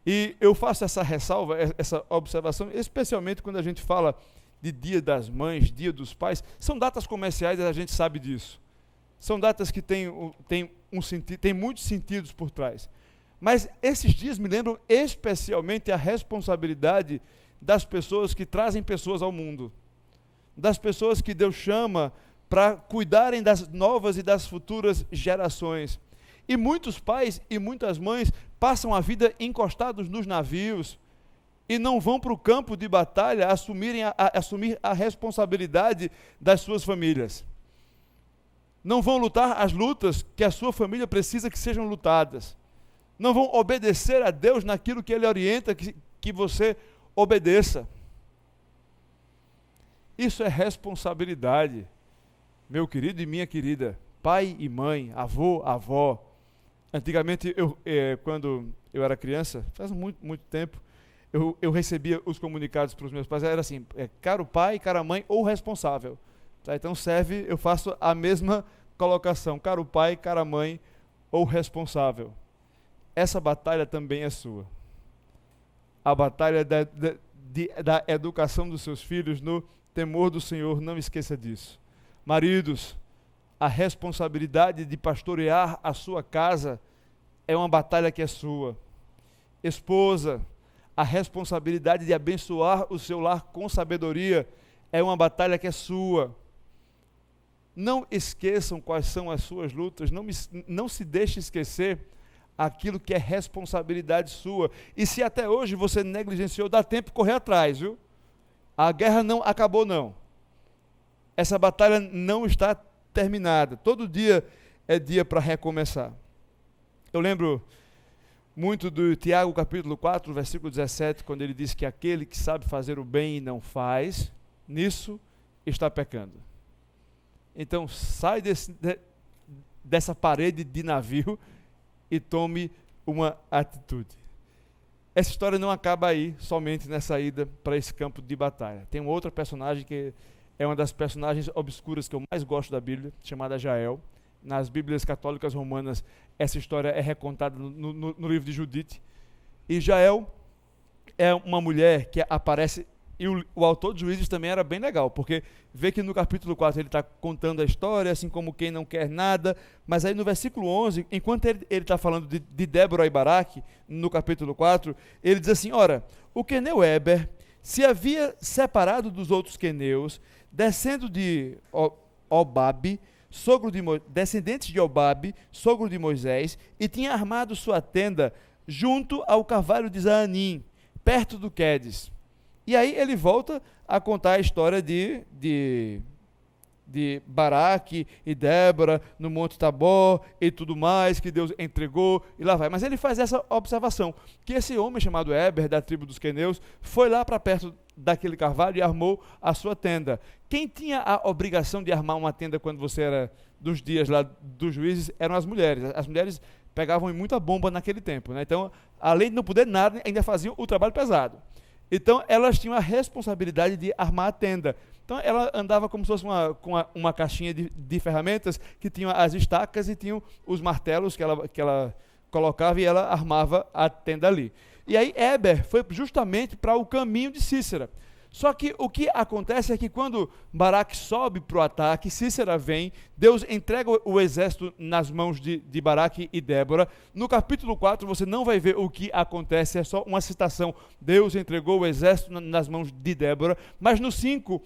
E eu faço essa ressalva, essa observação, especialmente quando a gente fala de Dia das Mães, Dia dos Pais. São datas comerciais, a gente sabe disso. São datas que têm muitos sentidos por trás. Mas esses dias me lembram especialmente a responsabilidade das pessoas que trazem pessoas ao mundo. Das pessoas que Deus chama para cuidarem das novas e das futuras gerações. E muitos pais e muitas mães passam a vida encostados nos navios e não vão para o campo de batalha assumir a responsabilidade das suas famílias. Não vão lutar as lutas que a sua família precisa que sejam lutadas. Não vão obedecer a Deus naquilo que Ele orienta que você obedeça. Isso é responsabilidade. Meu querido e minha querida, pai e mãe, avô, avó. Antigamente, quando eu era criança, faz muito, muito tempo, eu recebia os comunicados para os meus pais, era assim, caro pai, cara mãe ou responsável. Tá, então eu faço a mesma colocação, caro pai, cara mãe ou responsável. Essa batalha também é sua. A batalha da educação dos seus filhos no temor do Senhor, não esqueça disso. Maridos, a responsabilidade de pastorear a sua casa é uma batalha que é sua. Esposa, a responsabilidade de abençoar o seu lar com sabedoria é uma batalha que é sua. Não esqueçam quais são as suas lutas, não se deixe esquecer aquilo que é responsabilidade sua. E se até hoje você negligenciou, dá tempo de correr atrás, viu? A guerra não acabou, não. Essa batalha não está terminada. Todo dia é dia para recomeçar. Eu lembro muito do Tiago capítulo 4, versículo 17, quando ele diz que aquele que sabe fazer o bem e não faz, nisso está pecando. Então sai dessa parede de navio e tome uma atitude. Essa história não acaba aí, somente nessa ida para esse campo de batalha. Tem uma outra personagem que é uma das personagens obscuras que eu mais gosto da Bíblia, chamada Jael. Nas Bíblias católicas romanas, essa história é recontada no livro de Judite. E Jael é uma mulher que aparece, e o autor de Juízes também era bem legal, porque vê que no capítulo 4 ele está contando a história, assim como quem não quer nada, mas aí no versículo 11, enquanto ele está falando de Débora e Baraque, no capítulo 4, ele diz assim, ora, o queneu Éber se havia separado dos outros queneus, descendo de Obabe, descendentes de Obabe, sogro de Moisés, e tinha armado sua tenda junto ao carvalho de Zaanim, perto do Quedes. E aí ele volta a contar a história de Baraque e Débora no Monte Tabor e tudo mais, que Deus entregou, e lá vai. Mas ele faz essa observação, que esse homem chamado Éber, da tribo dos queneus, foi lá para perto daquele carvalho e armou a sua tenda. Quem tinha a obrigação de armar uma tenda quando você era dos dias lá dos juízes eram as mulheres. As mulheres pegavam muita bomba naquele tempo, né? Então, além de não poder nada, ainda faziam o trabalho pesado. Então, elas tinham a responsabilidade de armar a tenda. Então, ela andava como se fosse uma caixinha de ferramentas que tinham as estacas e tinham os martelos que ela colocava e ela armava a tenda ali. E aí, Éber foi justamente para o caminho de Sísera. Só que o que acontece é que quando Baraque sobe para o ataque, Sísera vem, Deus entrega o exército nas mãos de Baraque e Débora. No capítulo 4 você não vai ver o que acontece, é só uma citação, Deus entregou o exército nas mãos de Débora, mas no 5,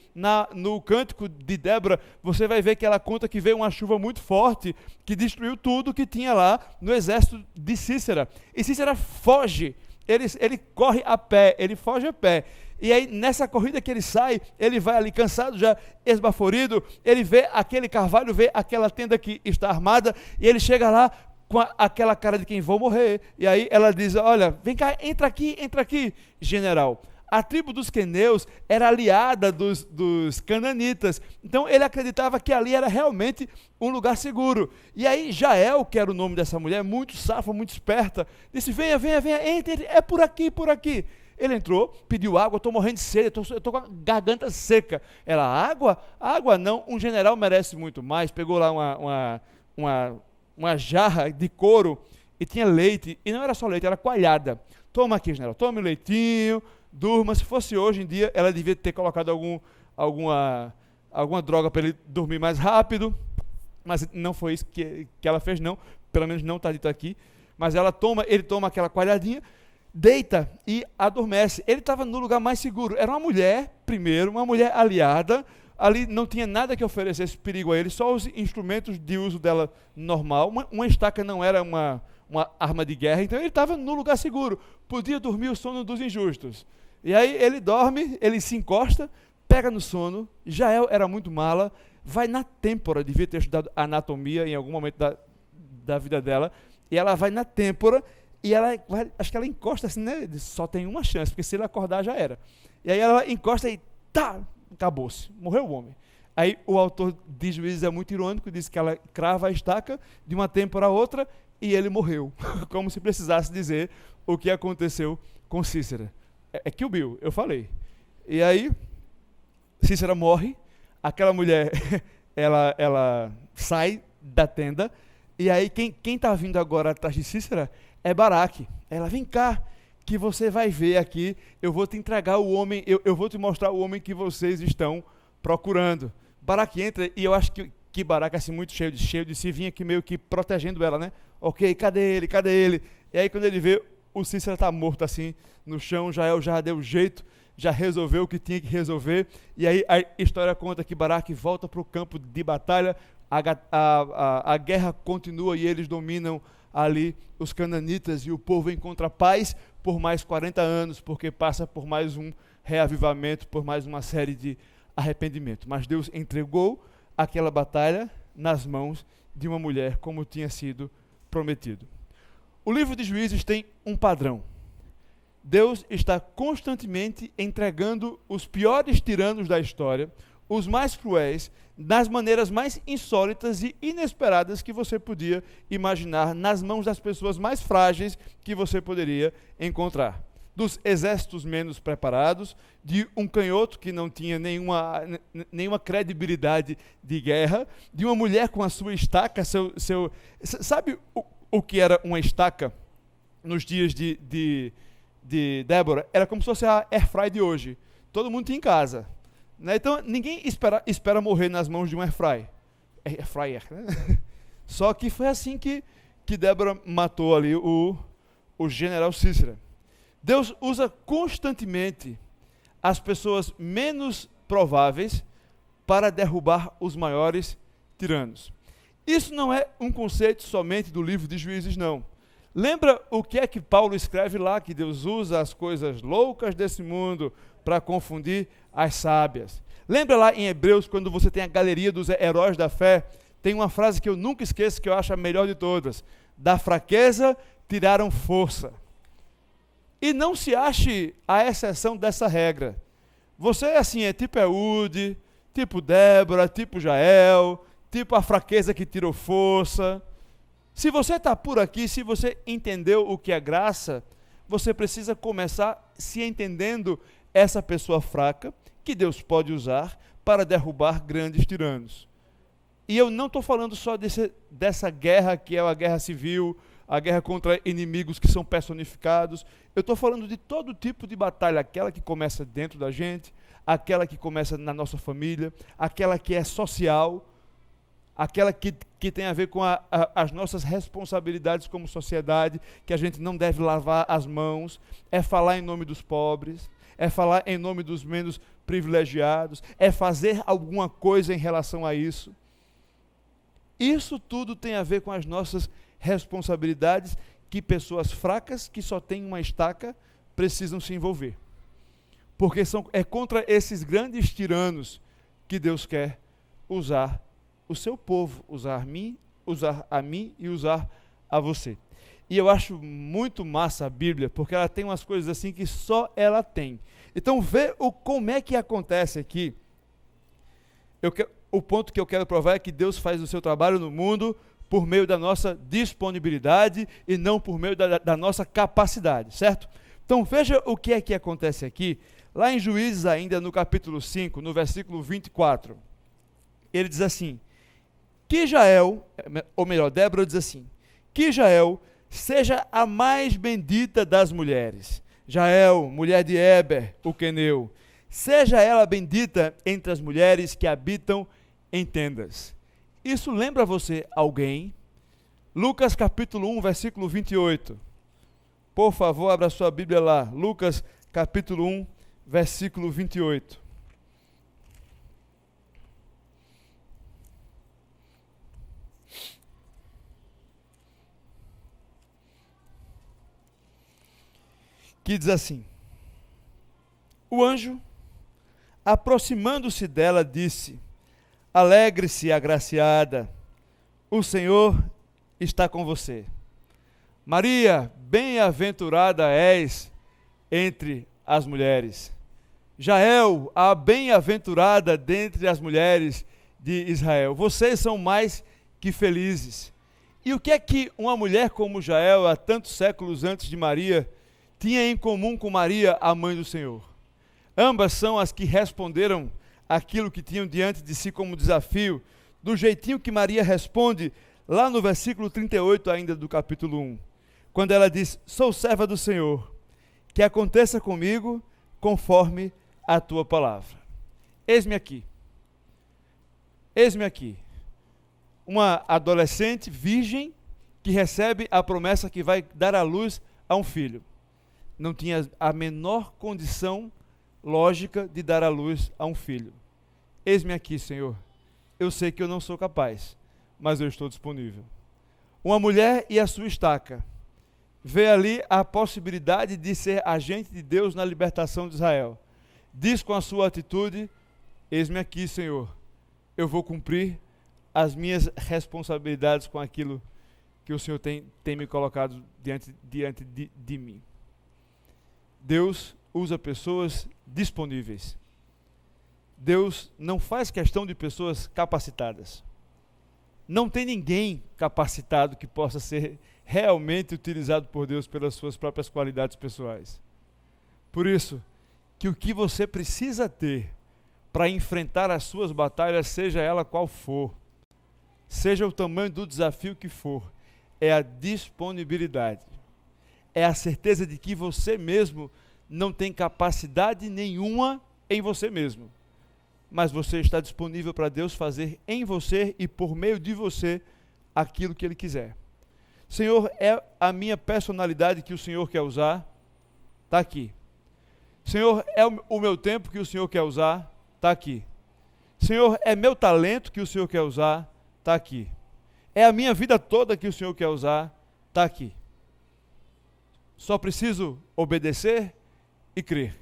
no cântico de Débora, você vai ver que ela conta que veio uma chuva muito forte, que destruiu tudo que tinha lá no exército de Sísera, e Sísera foge, ele corre a pé, ele foge a pé. E aí, nessa corrida que ele sai, ele vai ali cansado, já esbaforido, ele vê aquele carvalho, vê aquela tenda que está armada, e ele chega lá com aquela cara de quem vou morrer. E aí ela diz, olha, vem cá, entra aqui, general. A tribo dos queneus era aliada dos cananitas, então ele acreditava que ali era realmente um lugar seguro. E aí Jael, que era o nome dessa mulher, muito safa, muito esperta, disse, venha, entre, é por aqui. Ele entrou, pediu água, estou morrendo de sede, eu estou com a garganta seca. Ela, água? Água não, um general merece muito mais. Pegou lá uma jarra de couro e tinha leite, e não era só leite, era coalhada. Toma aqui, general, tome um leitinho, durma. Se fosse hoje em dia, ela devia ter colocado alguma droga para ele dormir mais rápido, mas não foi isso que ela fez, não, pelo menos não está dito aqui. Mas ele toma aquela coalhadinha, deita e adormece. Ele estava no lugar mais seguro. Era uma mulher, primeiro, uma mulher aliada. Ali não tinha nada que oferecesse perigo a ele, só os instrumentos de uso dela normal. Uma estaca não era uma arma de guerra, então ele estava no lugar seguro. Podia dormir o sono dos injustos. E aí ele dorme, ele se encosta, pega no sono. Jael era muito mala, vai na têmpora, devia ter estudado anatomia em algum momento da vida dela, e ela vai na têmpora, e acho que ela encosta assim, né? Só tem uma chance, porque se ele acordar já era. E aí ela encosta e acabou-se, morreu o homem. Aí o autor de Juízes é muito irônico, diz que ela crava a estaca de uma têmpora a outra e ele morreu, como se precisasse dizer o que aconteceu com Sísera. É Kill Bill, eu falei. E aí Sísera morre, aquela mulher ela sai da tenda, e aí quem está vindo agora atrás de Sísera é Baraque. Ela, vem cá, que você vai ver aqui, eu vou te entregar o homem, eu vou te mostrar o homem que vocês estão procurando. Baraque entra, e eu acho que Baraque, assim, muito cheio de si, vinha aqui meio que protegendo ela, né? Ok, cadê ele? E aí quando ele vê, o Sísera está morto assim, no chão, Jael já deu jeito, já resolveu o que tinha que resolver, e aí a história conta que Baraque volta para o campo de batalha, a guerra continua e eles dominam ali os cananitas e o povo encontra paz por mais 40 anos, porque passa por mais um reavivamento, por mais uma série de arrependimento. Mas Deus entregou aquela batalha nas mãos de uma mulher, como tinha sido prometido. O livro de Juízes tem um padrão. Deus está constantemente entregando os piores tiranos da história, os mais cruéis, das maneiras mais insólitas e inesperadas que você podia imaginar, nas mãos das pessoas mais frágeis que você poderia encontrar. Dos exércitos menos preparados, de um canhoto que não tinha nenhuma credibilidade de guerra, de uma mulher com a sua estaca, sabe o que era uma estaca nos dias de Débora? Era como se fosse a airfryer de hoje. Todo mundo tinha em casa. Né? Então, ninguém espera morrer nas mãos de um airfryer. Né? Só que foi assim que Débora matou ali o general Cícera. Deus usa constantemente as pessoas menos prováveis para derrubar os maiores tiranos. Isso não é um conceito somente do livro de Juízes, não. Lembra o que é que Paulo escreve lá, que Deus usa as coisas loucas desse mundo para confundir as sábias. Lembra lá em Hebreus, quando você tem a galeria dos heróis da fé, tem uma frase que eu nunca esqueço, que eu acho a melhor de todas: da fraqueza tiraram força. E não se ache a exceção dessa regra. Você assim é tipo Eude, tipo Débora, tipo Jael, tipo a fraqueza que tirou força. Se você está por aqui, se você entendeu o que é graça, você precisa começar se entendendo essa pessoa fraca que Deus pode usar para derrubar grandes tiranos. E eu não estou falando só dessa guerra que é a guerra civil, a guerra contra inimigos que são personificados. Eu estou falando de todo tipo de batalha, aquela que começa dentro da gente, aquela que começa na nossa família, aquela que é social, aquela que tem a ver com as nossas responsabilidades como sociedade, que a gente não deve lavar as mãos, é falar em nome dos pobres, é falar em nome dos menos privilegiados, é fazer alguma coisa em relação a isso. Isso tudo tem a ver com as nossas responsabilidades, que pessoas fracas, que só têm uma estaca, precisam se envolver. Porque é contra esses grandes tiranos que Deus quer usar o seu povo, usar a mim e usar a você. E eu acho muito massa a Bíblia, porque ela tem umas coisas assim que só ela tem. Então vê como é que acontece aqui. O ponto que eu quero provar é que Deus faz o seu trabalho no mundo por meio da nossa disponibilidade e não por meio da nossa capacidade, certo? Então veja o que é que acontece aqui, lá em Juízes ainda no capítulo 5, no versículo 24. Ele diz assim: que Jael, ou melhor, Débora diz assim: que Jael seja a mais bendita das mulheres. Jael, mulher de Éber, o queneu, seja ela bendita entre as mulheres que habitam em tendas. Isso lembra você alguém? Lucas capítulo 1, versículo 28. Por favor, abra sua Bíblia lá. Lucas capítulo 1, versículo 28. Que diz assim: o anjo, aproximando-se dela, disse: alegre-se, agraciada, o Senhor está com você. Maria, bem-aventurada és entre as mulheres. Jael, a bem-aventurada dentre as mulheres de Israel. Vocês são mais que felizes. E o que é que uma mulher como Jael, há tantos séculos antes de Maria, tinha em comum com Maria, a mãe do Senhor? Ambas são as que responderam aquilo que tinham diante de si como desafio, do jeitinho que Maria responde lá no versículo 38 ainda do capítulo 1, quando ela diz: sou serva do Senhor, que aconteça comigo conforme a tua palavra. Eis-me aqui, uma adolescente virgem que recebe a promessa que vai dar à luz a um filho. Não tinha a menor condição lógica de dar à luz a um filho. Eis-me aqui, Senhor. Eu sei que eu não sou capaz, mas eu estou disponível. Uma mulher e a sua estaca. Vê ali a possibilidade de ser agente de Deus na libertação de Israel. Diz com a sua atitude: eis-me aqui, Senhor, eu vou cumprir as minhas responsabilidades com aquilo que o Senhor tem me colocado diante de mim. Deus usa pessoas disponíveis. Deus não faz questão de pessoas capacitadas. Não tem ninguém capacitado que possa ser realmente utilizado por Deus pelas suas próprias qualidades pessoais. Por isso, que o que você precisa ter para enfrentar as suas batalhas, seja ela qual for, seja o tamanho do desafio que for, é a disponibilidade. É a certeza de que você mesmo não tem capacidade nenhuma em você mesmo, mas você está disponível para Deus fazer em você e por meio de você aquilo que Ele quiser. Senhor, é a minha personalidade que o Senhor quer usar? Está aqui. Senhor, é o meu tempo que o Senhor quer usar? Está aqui. Senhor, é meu talento que o Senhor quer usar? Está aqui. É a minha vida toda que o Senhor quer usar? Está aqui. Só preciso obedecer e crer.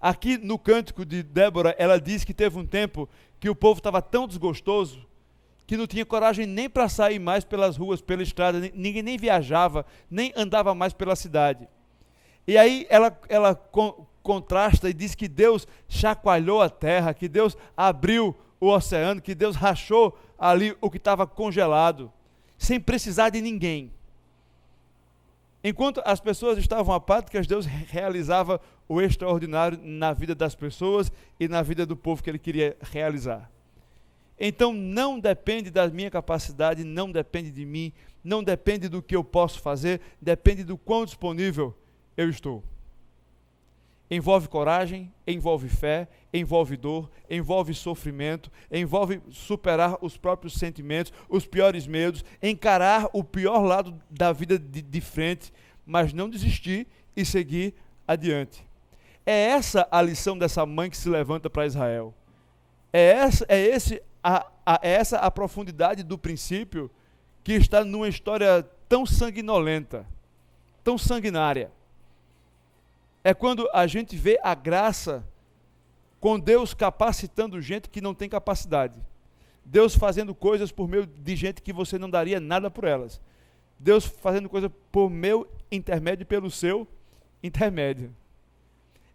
Aqui no cântico de Débora, ela diz que teve um tempo que o povo estava tão desgostoso que não tinha coragem nem para sair mais pelas ruas, pela estrada, ninguém nem viajava, nem andava mais pela cidade. E aí ela contrasta e diz que Deus chacoalhou a terra, que Deus abriu o oceano, que Deus rachou ali o que estava congelado, sem precisar de ninguém. Enquanto as pessoas estavam apáticas, Deus realizava o extraordinário na vida das pessoas e na vida do povo que Ele queria realizar. Então não depende da minha capacidade, não depende de mim, não depende do que eu posso fazer, depende do quão disponível eu estou. Envolve coragem, envolve fé, envolve dor, envolve sofrimento, envolve superar os próprios sentimentos, os piores medos, encarar o pior lado da vida de frente, mas não desistir e seguir adiante. É essa a lição dessa mãe que se levanta para Israel. É essa a profundidade do princípio que está numa história tão sanguinolenta, tão sanguinária. É quando a gente vê a graça com Deus capacitando gente que não tem capacidade. Deus fazendo coisas por meio de gente que você não daria nada por elas. Deus fazendo coisas por meu intermédio e pelo seu intermédio.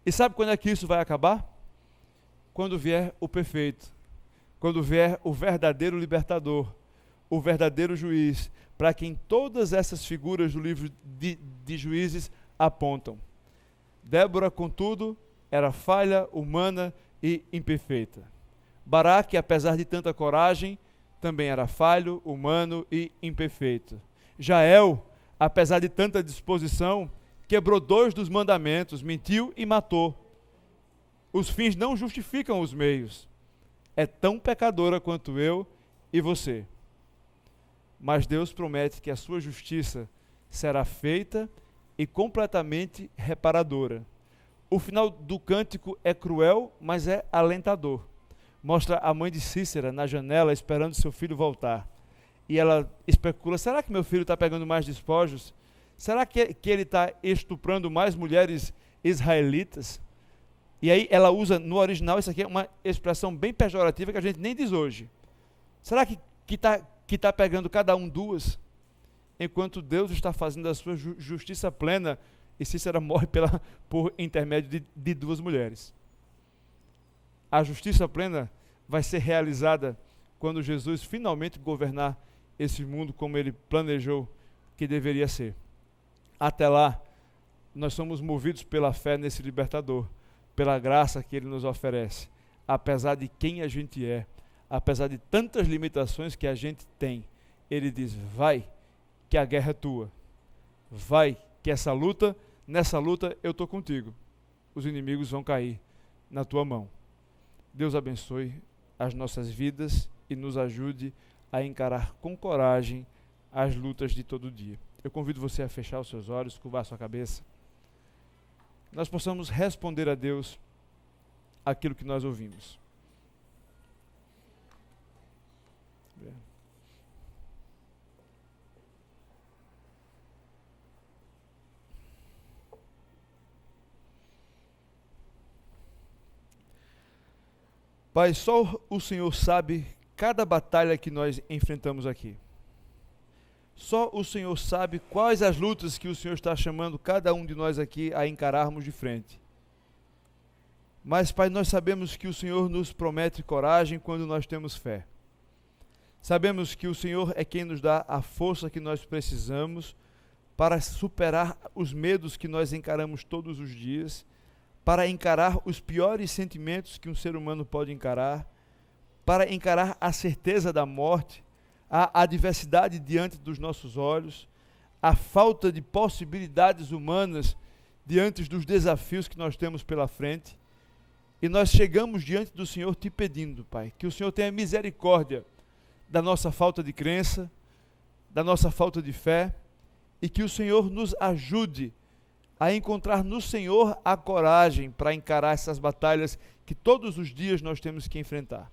E sabe quando é que isso vai acabar? Quando vier o perfeito. Quando vier o verdadeiro libertador, o verdadeiro juiz, para quem todas essas figuras do livro de Juízes apontam. Débora, contudo, era falha, humana e imperfeita. Baraque, apesar de tanta coragem, também era falho, humano e imperfeito. Jael, apesar de tanta disposição, quebrou 2 dos mandamentos, mentiu e matou. Os fins não justificam os meios. É tão pecadora quanto eu e você. Mas Deus promete que a sua justiça será feita e completamente reparadora. O final do cântico é cruel, mas é alentador. Mostra a mãe de Cícera na janela esperando seu filho voltar. E ela especula, será que meu filho está pegando mais despojos? Será que ele está estuprando mais mulheres israelitas? E aí ela usa, no original, isso aqui é uma expressão bem pejorativa que a gente nem diz hoje. Será que está pegando cada um 2? Enquanto Deus está fazendo a sua justiça plena, e Cícera morre por intermédio de 2 mulheres. A justiça plena vai ser realizada quando Jesus finalmente governar esse mundo como Ele planejou que deveria ser. Até lá, nós somos movidos pela fé nesse libertador, pela graça que Ele nos oferece, apesar de quem a gente é, apesar de tantas limitações que a gente tem. Ele diz, vai, que a guerra é tua. Vai, que nessa luta eu estou contigo. Os inimigos vão cair na tua mão. Deus abençoe as nossas vidas e nos ajude a encarar com coragem as lutas de todo dia. Eu convido você a fechar os seus olhos, curvar a sua cabeça. Nós possamos responder a Deus aquilo que nós ouvimos. Pai, só o Senhor sabe cada batalha que nós enfrentamos aqui. Só o Senhor sabe quais as lutas que o Senhor está chamando cada um de nós aqui a encararmos de frente. Mas, Pai, nós sabemos que o Senhor nos promete coragem quando nós temos fé. Sabemos que o Senhor é quem nos dá a força que nós precisamos para superar os medos que nós encaramos todos os dias, para encarar os piores sentimentos que um ser humano pode encarar, para encarar a certeza da morte, a adversidade diante dos nossos olhos, a falta de possibilidades humanas diante dos desafios que nós temos pela frente. E nós chegamos diante do Senhor te pedindo, Pai, que o Senhor tenha misericórdia da nossa falta de crença, da nossa falta de fé, e que o Senhor nos ajude a encontrar no Senhor a coragem para encarar essas batalhas que todos os dias nós temos que enfrentar.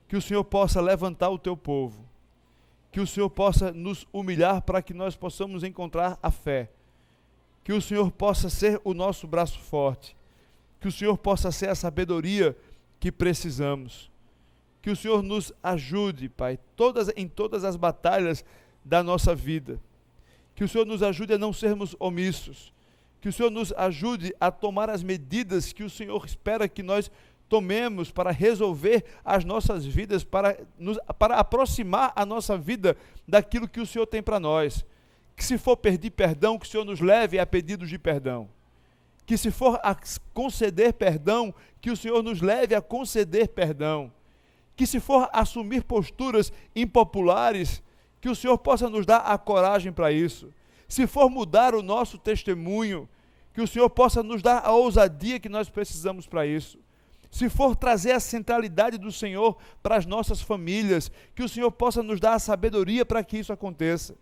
Que o Senhor possa levantar o teu povo, que o Senhor possa nos humilhar para que nós possamos encontrar a fé, que o Senhor possa ser o nosso braço forte, que o Senhor possa ser a sabedoria que precisamos, que o Senhor nos ajude, Pai, em todas as batalhas da nossa vida, que o Senhor nos ajude a não sermos omissos, que o Senhor nos ajude a tomar as medidas que o Senhor espera que nós tomemos para resolver as nossas vidas, para aproximar a nossa vida daquilo que o Senhor tem para nós. Que se for pedir perdão, que o Senhor nos leve a pedidos de perdão. Que se for a conceder perdão, que o Senhor nos leve a conceder perdão. Que se for assumir posturas impopulares, que o Senhor possa nos dar a coragem para isso. Se for mudar o nosso testemunho, que o Senhor possa nos dar a ousadia que nós precisamos para isso. Se for trazer a centralidade do Senhor para as nossas famílias, que o Senhor possa nos dar a sabedoria para que isso aconteça.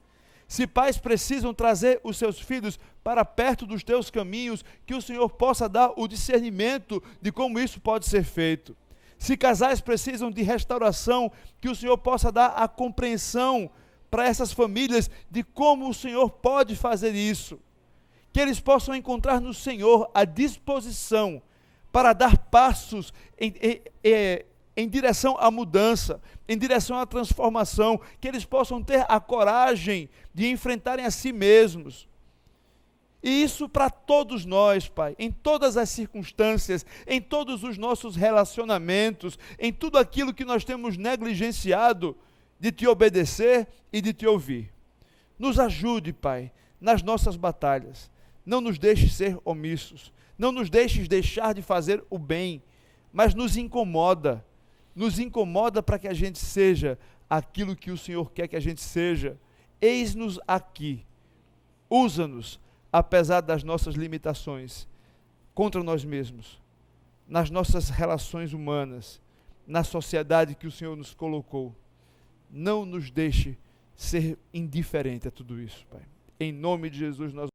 Se pais precisam trazer os seus filhos para perto dos teus caminhos, que o Senhor possa dar o discernimento de como isso pode ser feito. Se casais precisam de restauração, que o Senhor possa dar a compreensão para essas famílias de como o Senhor pode fazer isso. Que eles possam encontrar no Senhor a disposição para dar passos em direção à mudança, em direção à transformação, que eles possam ter a coragem de enfrentarem a si mesmos. E isso para todos nós, Pai, em todas as circunstâncias, em todos os nossos relacionamentos, em tudo aquilo que nós temos negligenciado de te obedecer e de te ouvir. Nos ajude, Pai, nas nossas batalhas. Não nos deixes ser omissos. Não nos deixes deixar de fazer o bem, mas nos incomoda para que a gente seja aquilo que o Senhor quer que a gente seja. Eis-nos aqui, usa-nos, apesar das nossas limitações, contra nós mesmos, nas nossas relações humanas, na sociedade que o Senhor nos colocou. Não nos deixe ser indiferente a tudo isso, Pai. Em nome de Jesus nós